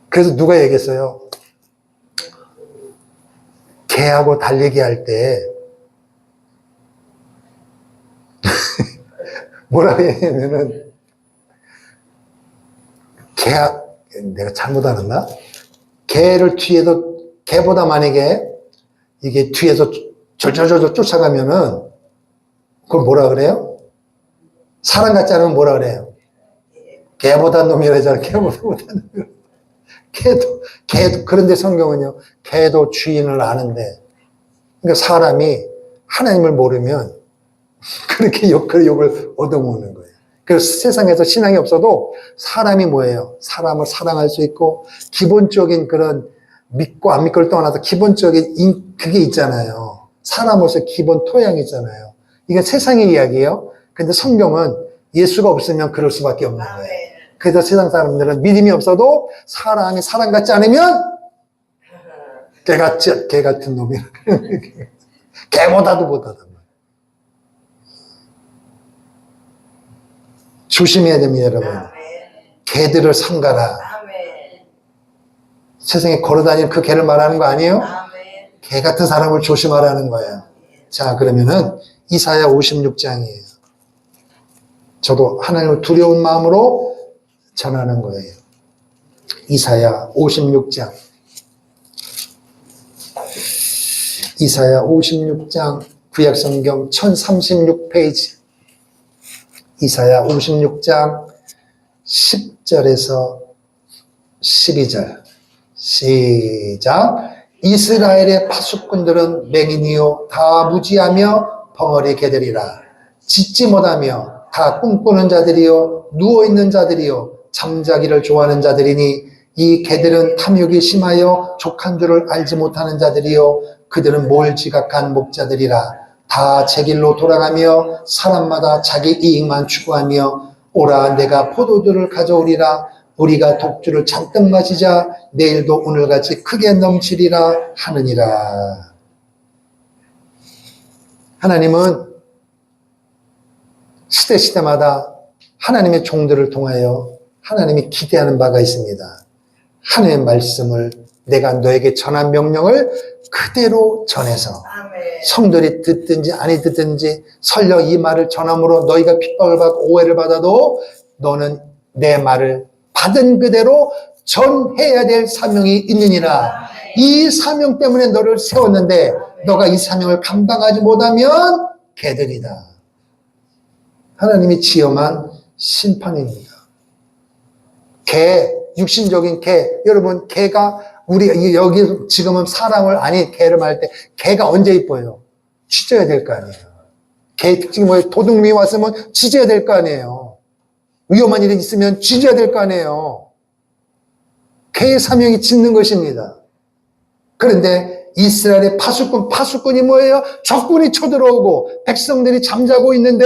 그래서 누가 얘기했어요? 개하고 달리기 할 때, 뭐라고 얘기하면은, 내가 잘못하는가? 개를 뒤에서, 개보다 만약에 이게 뒤에서 절절절절 쫓아가면은, 그걸 뭐라 그래요? 사람 같지 않으면 뭐라 그래요? 개보다 놈이라잖아. 개보다 못하는 놈. 개도, 그런데 성경은요, 개도 주인을 아는데, 그러니까 사람이 하나님을 모르면 그렇게 욕을 얻어먹는 거예요. 그래서 세상에서 신앙이 없어도 사람이 뭐예요? 사람을 사랑할 수 있고, 기본적인 그런 믿고 안 믿고를 떠나서 기본적인 그게 있잖아요. 사람으로서 기본 토양이 있잖아요. 이게 세상의 이야기예요. 근데 성경은 예수가 없으면 그럴 수밖에 없는 거예요. 그래서 세상 사람들은 믿음이 없어도 사람이 사람 같지 않으면 개 같은 놈이라. 개보다도 못하단 말이에요. 조심해야 됩니다, 여러분. 개들을 삼가라. 세상에 걸어다니는 그 개를 말하는 거 아니에요? 개 같은 사람을 조심하라는 거예요. 자, 그러면은 이사야 56장이에요. 저도 하나님을 두려운 마음으로 전하는 거예요. 이사야 56장. 이사야 56장 구약성경 1036페이지. 이사야 56장 10절에서 12절. 시작. 이스라엘의 파수꾼들은 맹인이요 다 무지하며 벙어리 개들이라. 짖지 못하며 다 꿈꾸는 자들이요 누워있는 자들이요 잠자기를 좋아하는 자들이니 이 개들은 탐욕이 심하여 족한 줄을 알지 못하는 자들이요 그들은 몰지각한 목자들이라. 다 제 길로 돌아가며 사람마다 자기 이익만 추구하며 오라 내가 포도주를 가져오리라. 우리가 독주를 잔뜩 마시자 내일도 오늘같이 크게 넘치리라 하느니라. 하나님은 시대마다 하나님의 종들을 통하여 하나님이 기대하는 바가 있습니다. 하나님의 말씀을 내가 너에게 전한 명령을 그대로 전해서 성들이 듣든지 아니 듣든지 설령 이 말을 전함으로 너희가 핍박을 받고 오해를 받아도 너는 내 말을 받은 그대로 전해야 될 사명이 있느니라. 이 사명 때문에 너를 세웠는데 너가 이 사명을 감당하지 못하면 개들이다. 하나님이 지엄한 심판입니다. 개, 육신적인 개. 여러분, 개가 우리 여기 지금은 사람을 아니 개를 말 때 개가 언제 이뻐요? 짖어야 될 거 아니에요. 개 지금 뭐 도둑놈이 왔으면 짖어야 될 거 아니에요. 위험한 일이 있으면 짖어야 될 거 아니에요. 개의 사명이 짖는 것입니다. 그런데 이스라엘의 파수꾼이 뭐예요? 적군이 쳐들어오고 백성들이 잠자고 있는데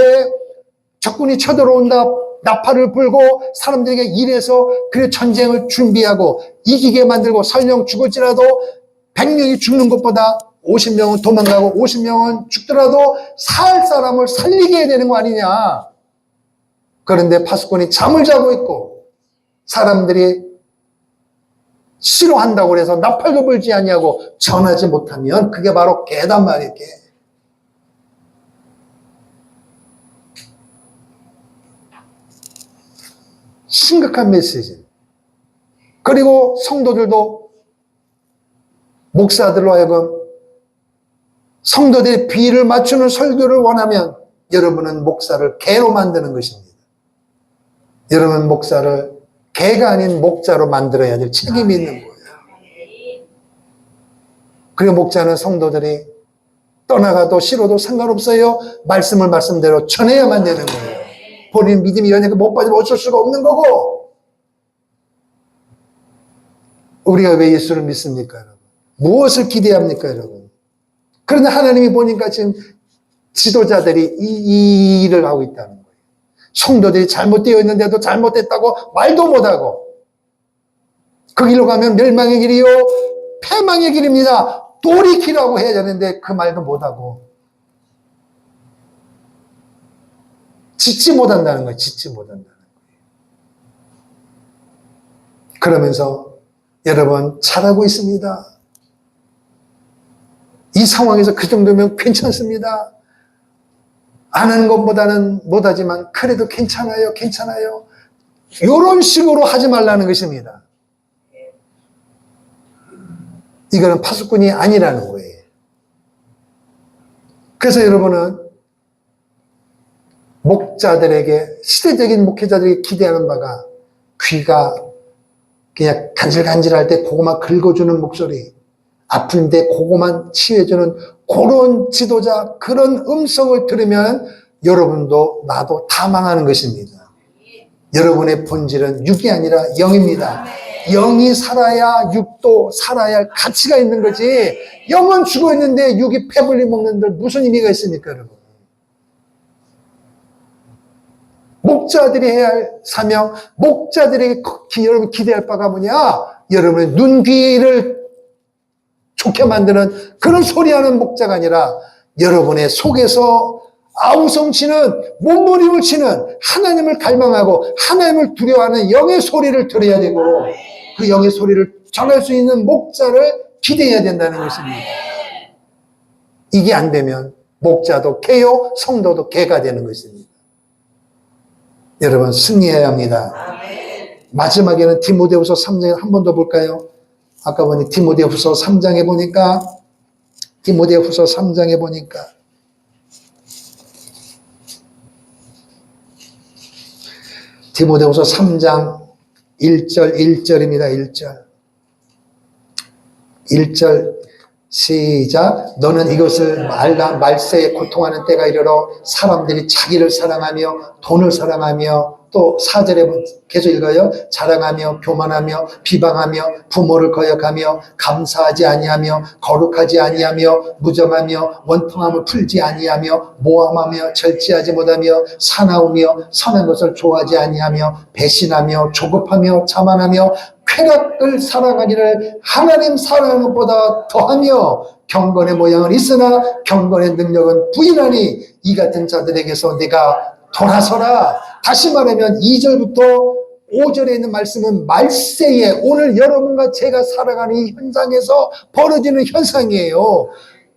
적군이 쳐들어온다. 나팔을 불고 사람들에게 일해서 그 전쟁을 준비하고 이기게 만들고 설령 죽을지라도 100명이 죽는 것보다 50명은 도망가고 50명은 죽더라도 살 사람을 살리게 해야 되는 거 아니냐. 그런데 파수꾼이 잠을 자고 있고 사람들이 싫어한다고 해서 나팔도 불지 아니하고 전하지 못하면 그게 바로 개단 말이에요. 개. 심각한 메시지. 그리고 성도들도 목사들로 하여금 성도들의 비를 맞추는 설교를 원하면 여러분은 목사를 개로 만드는 것입니다. 여러분 목사를 개가 아닌 목자로 만들어야 될 책임이 있는 거예요. 그리고 목자는 성도들이 떠나가도 싫어도 상관없어요. 말씀을 말씀대로 전해야만 되는 거예요. 본인 믿음이 연약해 못 빠지면 어쩔 수가 없는 거고. 우리가 왜 예수를 믿습니까, 여러분? 무엇을 기대합니까, 여러분? 그런데 하나님이 보니까 지금 지도자들이 이 일을 하고 있다는 거예요. 성도들이 잘못되어 있는데도 잘못됐다고 말도 못하고 그 길로 가면 멸망의 길이요 패망의 길입니다. 돌이키라고 해야 되는데 그 말도 못하고 짓지 못한다는 거예요. 짓지 못한다는 거예요. 그러면서 여러분 잘하고 있습니다. 이 상황에서 그 정도면 괜찮습니다. 안 하는 것보다는 못하지만 그래도 괜찮아요. 괜찮아요. 이런 식으로 하지 말라는 것입니다. 이거는 파수꾼이 아니라는 거예요. 그래서 여러분은 목자들에게, 시대적인 목회자들에게 기대하는 바가 귀가 그냥 간질간질할 때 그거만 긁어주는 목소리, 아픈데 그거만 치유해주는 그런 지도자, 그런 음성을 들으면 여러분도 나도 다 망하는 것입니다. 여러분의 본질은 육이 아니라 영입니다. 영이 살아야 육도 살아야 할 가치가 있는 거지, 영은 죽어 있는데 육이 패불리 먹는들 무슨 의미가 있습니까, 여러분? 목자들이 해야 할 사명, 목자들에게 여러분 기대할 바가 뭐냐? 여러분의 눈, 귀를 좋게 만드는 그런 소리하는 목자가 아니라 여러분의 속에서 아우성치는, 몸부림을 치는, 하나님을 갈망하고 하나님을 두려워하는 영의 소리를 들어야 되고, 그 영의 소리를 전할 수 있는 목자를 기대해야 된다는 것입니다. 이게 안 되면 목자도 개요, 성도도 개가 되는 것입니다. 여러분 승리해야 합니다. 마지막에는 디모데후서 3장에 한 번 더 볼까요? 아까 보니 디모데후서 3장에 보니까 디모데후서 3장에 보니까 디모데후서 3장 1절 1절입니다. 1절 시작. 너는 이것을 알라. 말세에 고통하는 때가 이르러 사람들이 자기를 사랑하며 돈을 사랑하며, 또 4절에 계속 읽어요. 자랑하며 교만하며 비방하며 부모를 거역하며 감사하지 아니하며 거룩하지 아니하며 무정하며 원통함을 풀지 아니하며 모함하며 절제하지 못하며 사나우며 선한 것을 좋아하지 아니하며 배신하며 조급하며 자만하며 쾌락을 사랑하기를 하나님 사랑하는 것보다 더하며 경건의 모양은 있으나 경건의 능력은 부인하니 이 같은 자들에게서 내가 돌아서라. 다시 말하면 2절부터 5절에 있는 말씀은 말세에 오늘 여러분과 제가 살아가는 이 현상에서 벌어지는 현상이에요.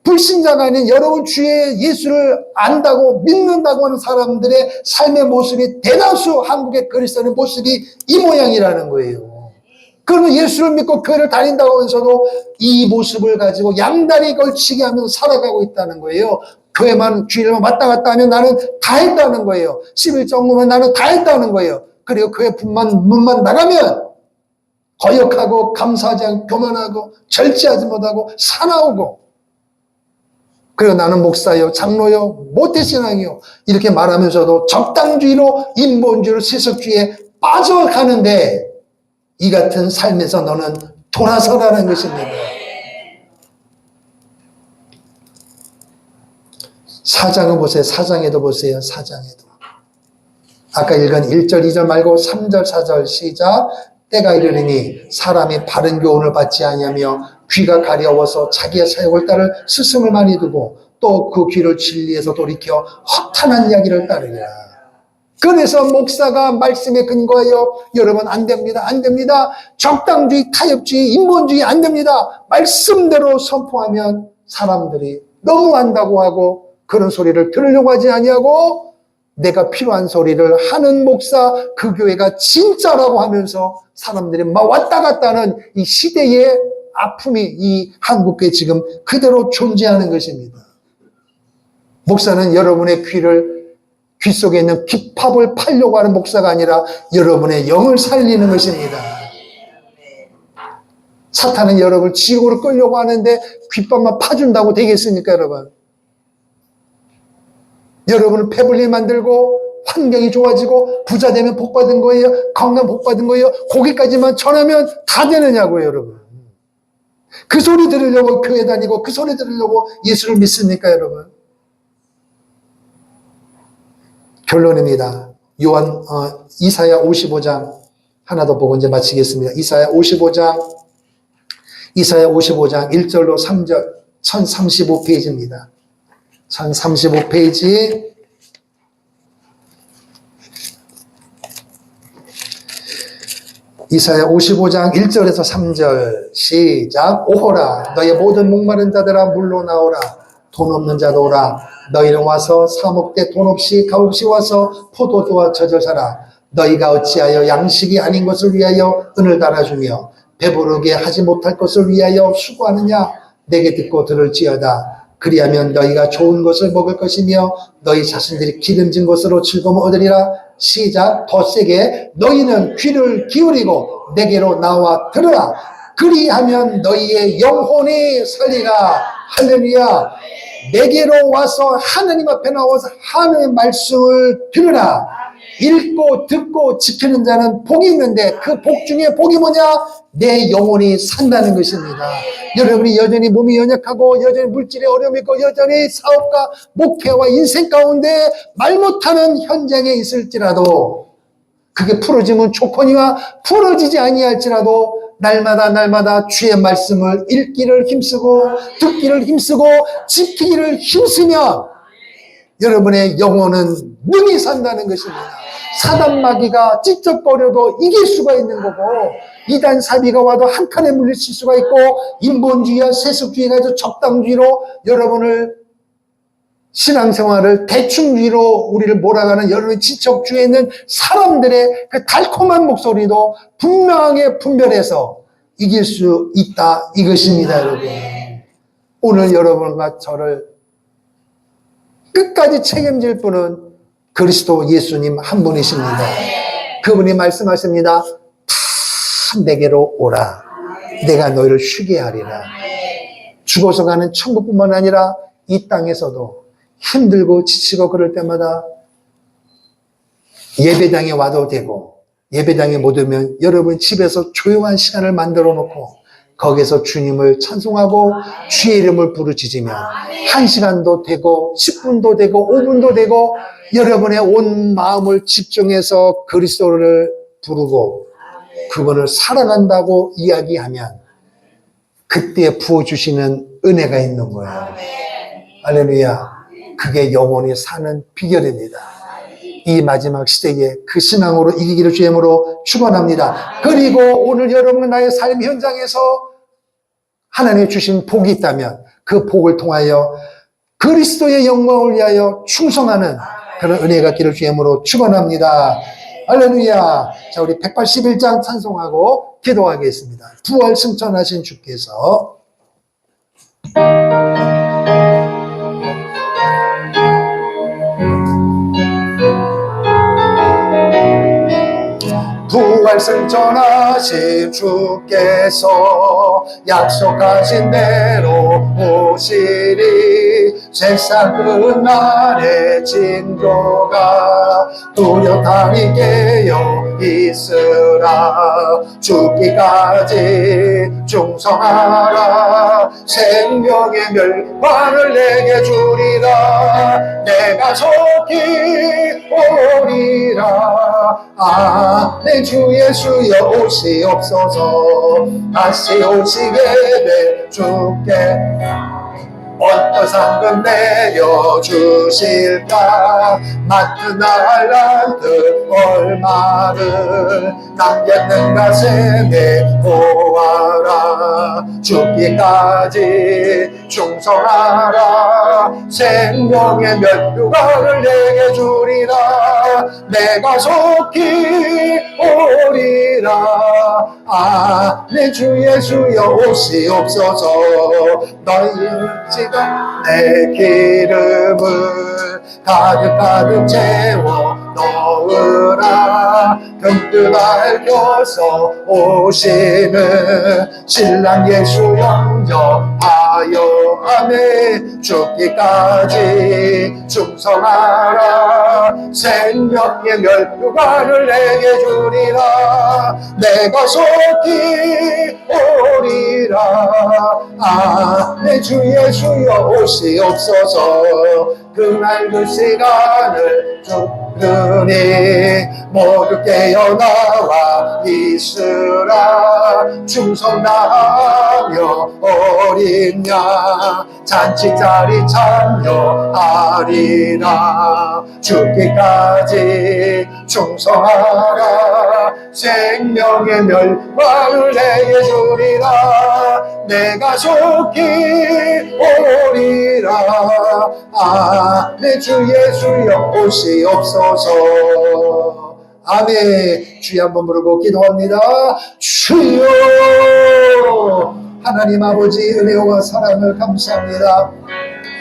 불신자가 아닌 여러분 주의 예수를 안다고 믿는다고 하는 사람들의 삶의 모습이 대다수 한국의 그리스도인의 모습이 이 모양이라는 거예요. 그러면 예수를 믿고 교회를 다닌다고 하면서도 이 모습을 가지고 양다리 걸치게 하면서 살아가고 있다는 거예요. 교회만 주일만 왔다 갔다 하면 나는 다 했다는 거예요. 11정도면 나는 다 했다는 거예요. 그리고 교회 문만 나가면 거역하고 감사하지 않고 교만하고 절제하지 못하고 사나우고, 그리고 나는 목사요, 장로요, 모태신앙이요 이렇게 말하면서도 적당주의로, 인본주의로, 세속주의에 빠져가는데, 이 같은 삶에서 너는 돌아서라는 것입니다. 사장을 보세요. 사장에도 보세요. 사장에도. 아까 읽은 1절, 2절 말고 3절, 4절 시작. 때가 이르리니 사람이 바른 교훈을 받지 아니하며 귀가 가려워서 자기의 사역을 따를 스승을 많이 두고 또 그 귀를 진리에서 돌이켜 허탄한 이야기를 따르리라. 그래서 목사가 말씀에 근거하여 여러분 안 됩니다. 안 됩니다. 적당주의, 타협주의, 인본주의 안 됩니다. 말씀대로 선포하면 사람들이 너무 안다고 하고 그런 소리를 들으려고 하지 아니하고 내가 필요한 소리를 하는 목사, 그 교회가 진짜라고 하면서 사람들이 막 왔다 갔다 하는 이 시대의 아픔이 이 한국에 지금 그대로 존재하는 것입니다. 목사는 여러분의 귀 속에 있는 깃팝을 팔려고 하는 목사가 아니라 여러분의 영을 살리는 것입니다. 사탄은 여러분을 지옥으로 끌려고 하는데 깃밥만 파준다고 되겠습니까, 여러분? 여러분을 배불리 만들고 환경이 좋아지고 부자 되면 복 받은 거예요. 건강 복 받은 거예요. 거기까지만 전하면 다 되느냐고요, 여러분. 그 소리 들으려고 교회 다니고 그 소리 들으려고 예수를 믿습니까, 여러분? 결론입니다. 이사야 55장 하나 더 보고 이제 마치겠습니다. 이사야 55장 1절로 3절 1035페이지입니다. 1035페이지. 이사야 55장 1절에서 3절 시작. 오호라 너희 모든 목마른 자들아 물로 나오라. 돈 없는 자도 오라. 너희는 와서 사 먹되 돈 없이 값 없이 와서 포도주와 젖어 사라. 너희가 어찌하여 양식이 아닌 것을 위하여 은을 달아주며 배부르게 하지 못할 것을 위하여 수고하느냐. 내게 듣고 들을지어다. 그리하면 너희가 좋은 것을 먹을 것이며 너희 자신들이 기름진 것으로 즐거움 얻으리라. 시작. 더 세게. 너희는 귀를 기울이고 내게로 나와 들으라. 그리하면 너희의 영혼이 살리라. 할렐루야. 내게로 와서 하나님 앞에 나와서 하나님의 말씀을 들으라. 읽고 듣고 지키는 자는 복이 있는데 그 복 중에 복이 뭐냐? 내 영혼이 산다는 것입니다. 여러분이 여전히 몸이 연약하고 여전히 물질에 어려움이 있고 여전히 사업과 목회와 인생 가운데 말 못하는 현장에 있을지라도 그게 풀어지면 좋거니와 풀어지지 아니할지라도 날마다 주의 말씀을 읽기를 힘쓰고 듣기를 힘쓰고 지키기를 힘쓰면 여러분의 영혼은 능히 산다는 것입니다. 사단 마귀가 찝쩍거려도 이길 수가 있는 거고 이단 사비가 와도 한 칸에 물리칠 수가 있고 인본주의와 세속주의가 아주 적당주의로 여러분을 신앙생활을 대충주의로 우리를 몰아가는 여러분의 지적주의에 있는 사람들의 그 달콤한 목소리도 분명하게 분별해서 이길 수 있다 이것입니다. 여러분 오늘 여러분과 저를 끝까지 책임질 분은 그리스도 예수님 한 분이십니다. 그분이 말씀하십니다. 다 내게로 오라. 내가 너희를 쉬게 하리라. 죽어서 가는 천국뿐만 아니라 이 땅에서도 힘들고 지치고 그럴 때마다 예배당에 와도 되고 예배당에 못 오면 여러분 집에서 조용한 시간을 만들어 놓고 거기서 주님을 찬송하고 주의 이름을 부르짖으면 1시간도 되고 10분도 되고 5분도 되고 여러분의 온 마음을 집중해서 그리스도를 부르고 그분을 사랑한다고 이야기하면 그때 부어주시는 은혜가 있는 거예요. 할렐루야. 그게 영원히 사는 비결입니다. 이 마지막 시대에 그 신앙으로 이기기를 주임으로 축원합니다. 그리고 오늘 여러분 나의 삶 현장에서 하나님이 주신 복이 있다면 그 복을 통하여 그리스도의 영광을 위하여 충성하는 그런 은혜가 있기를 주임으로 축원합니다. 할렐루야. 자, 우리 181장 찬송하고 기도하겠습니다. 부활 승천하신 주께서 부활 승천하신 주께서 약속하신 대로 오시리. 세상 끝날의 징조가 뚜렷하니 깨어 있으라. 죽기까지 충성하라. 생명의 멸관을 내게 주리라. 내가 속히 오리라. 내 주 예수여 오시옵소서. 다시 오시게 될 주께 어떤 상금 내려주실까. 맡은 달란트 얼마를 남겼는가 세내 보아라. 죽기까지 충성하라. 생명의 면류관을 내게 주리라. 내가 속히 오리라. 내 주 예수여 오시옵소서. 너희의 지가 내 기름을 가득 채워 넣으라. 흠뜻 밝혀서 오시는 신랑 예수 영접하여 아멘. 죽기까지 충성하라. 생명의 멸류관을 내게 주리라. 내가 속히 오리라. 내 주 예수여 오시옵소서. 그날 그 시간을 주르니 모두 깨어나와 있으라. 충성 다하며 어린 양 잔치자리 참여하리라. 죽기까지 충성하라. 생명의 멸망을 내게 주리라. 내가 속히 오리라. 내 주 예수여 오시옵소서. 아멘. 주여 한번 부르고 기도합니다. 주여. 하나님 아버지 은혜와 사랑을 감사합니다.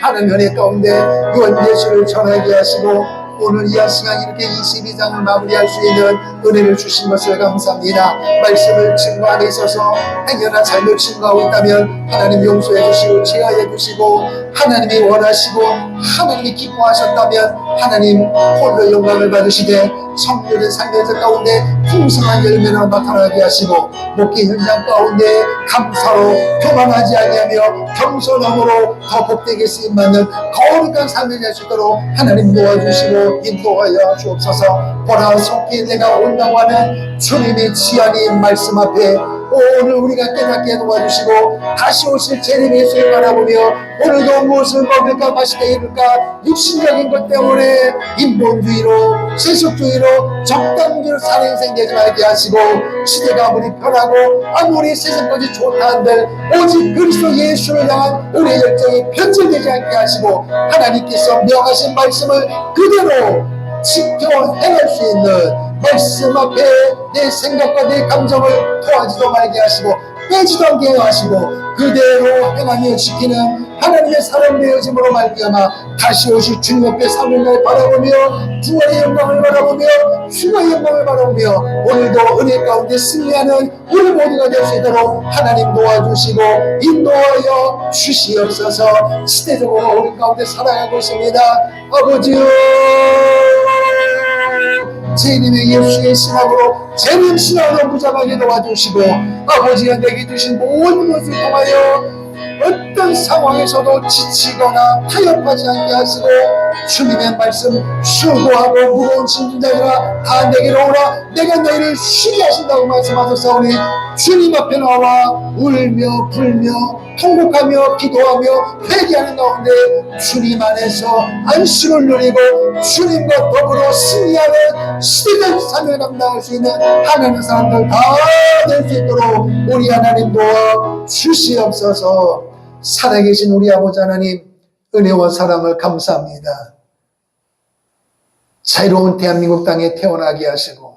하나님 은혜 가운데 유언 예수를 전하게 하시고 오늘 이 시간 이렇게 22장을 마무리할 수 있는 은혜를 주신 것을 감사합니다. 말씀을 증거함에 있어서 행여나 잘못 증거하고 있다면 하나님 용서해 주시고 제하해 주시고 하나님이 원하시고 하나님이 기뻐하셨다면 하나님 홀로 영광을 받으시되 성령의 삶의 가운데 풍성한 열매나 나타나게 하시고 목회 현장 가운데 감사로 교만하지 아니하며 겸손함으로 더 복되게 쓰임받는 거룩한 삶을 낼 수 있도록 하나님 도와주시고 인도하여 주옵소서. 보라 속히 내가 온다고 하는 주님의 지안이 말씀 앞에 오늘 우리가 깨닫게 도와주시고 다시 오실 재림 예수를 바라보며 오늘도 무엇을 먹을까 마실까 입을까 육신적인 것 때문에 인본주의로 세속주의로 적당주의로 사는 인생 되지 말게 하시고 시대가 아무리 편하고 아무리 세상 것이 좋다 한들 오직 그리스도 예수를 향한 우리의 열정이 변질되지 않게 하시고 하나님께서 명하신 말씀을 그대로 지켜 행할 수 있는 말씀 앞에 내 생각과 내 감정을 토하지도 말게 하시고 빼지도 않게 하시고 그대로 행하며 지키는 하나님의 사람 되어짐으로 말미암아 다시 오실 주님 앞에 삶을 날 바라보며 부활의 영광을 바라보며 휴가의 영광을 바라보며 오늘도 은혜 가운데 승리하는 우리 모두가 될 수 있도록 하나님 도와주시고 인도하여 주시옵소서. 시대적으로 우리 가운데 살아가고 있습니다. 아버지요 재림의 예수의 신학으로 재림 신학으로 무장하게 도와주시고 아버지가 내게 주신 모든 것을 통하여 어떤 상황에서도 지치거나 타협하지 않게 하시고 주님의 말씀 수고하고 무거운 짐진자들아 다 내게로 오라 내가 너희를 쉬게 하신다고 말씀하셨사오니 주님 앞에 나와 울며 불며 통곡하며 기도하며 회개하는 가운데 주님 안에서 안식을 누리고 주님과 더불어 승리하는 시대적 삶을 감당할 수 있는 하나님의 사람들 다 될 수 있도록 우리 하나님 도와 주시옵소서. 살아계신 우리 아버지 하나님 은혜와 사랑을 감사합니다. 자유로운 대한민국 땅에 태어나게 하시고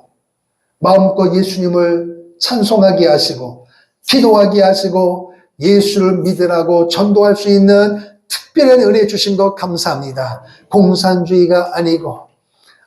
마음껏 예수님을 찬송하게 하시고 기도하게 하시고 예수를 믿으라고 전도할 수 있는 특별한 은혜 주신 것 감사합니다. 공산주의가 아니고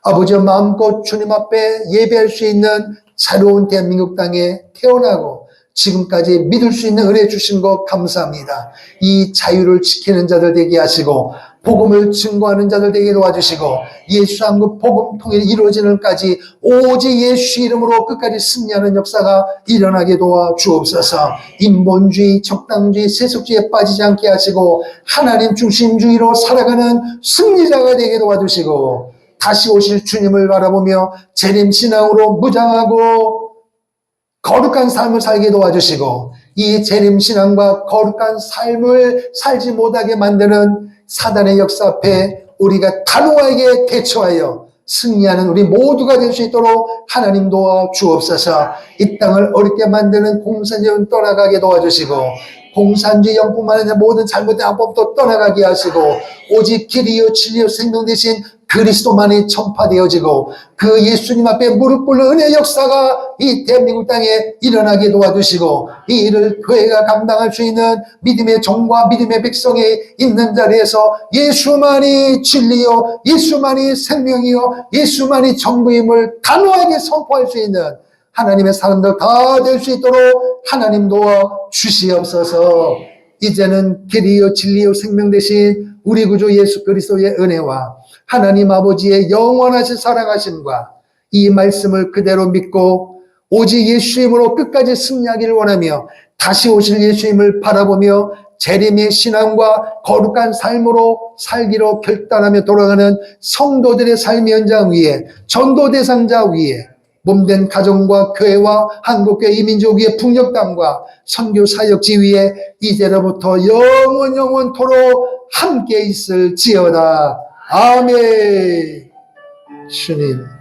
아버지의 마음껏 주님 앞에 예배할 수 있는 자유로운 대한민국 땅에 태어나고 지금까지 믿을 수 있는 은혜 주신 것 감사합니다. 이 자유를 지키는 자들 되게 하시고 복음을 증거하는 자들 되게 도와주시고 예수 한국 복음 통일이 이루어지는 까지 오직 예수 이름으로 끝까지 승리하는 역사가 일어나게 도와주옵소서. 인본주의, 적당주의, 세속주의에 빠지지 않게 하시고 하나님 중심주의로 살아가는 승리자가 되게 도와주시고 다시 오실 주님을 바라보며 재림신앙으로 무장하고 거룩한 삶을 살게 도와주시고 이 재림신앙과 거룩한 삶을 살지 못하게 만드는 사단의 역사 앞에 우리가 단호하게 대처하여 승리하는 우리 모두가 될 수 있도록 하나님 도와주옵소서. 이 땅을 어렵게 만드는 공산주의는 떠나가게 도와주시고 공산주의 영뿐만 아니라 모든 잘못된 악법도 떠나가게 하시고 오직 길이요 진리요 생명 되신 그리스도만이 전파되어지고 그 예수님 앞에 무릎 꿇는 은혜의 역사가 이 대한민국 땅에 일어나게 도와주시고 이 일을 교회가 감당할 수 있는 믿음의 종과 믿음의 백성이 있는 자리에서 예수만이 진리요 예수만이 생명이요 예수만이 전부임을 단호하게 선포할 수 있는 하나님의 사람들 다 될 수 있도록 하나님 도와 주시옵소서. 이제는 길이요 진리요 생명 되신 우리 구주 예수 그리스도의 은혜와 하나님 아버지의 영원하신 사랑하심과 이 말씀을 그대로 믿고 오직 예수님으로 끝까지 승리하기를 원하며 다시 오실 예수님을 바라보며 재림의 신앙과 거룩한 삶으로 살기로 결단하며 돌아가는 성도들의 삶의 현장 위에, 전도 대상자 위에, 몸된 가정과 교회와 한국교회 이민족 위에 풍력담과 선교 사역지 위에 이제로부터 영원토록 함께 있을지어다. 아멘. 주님.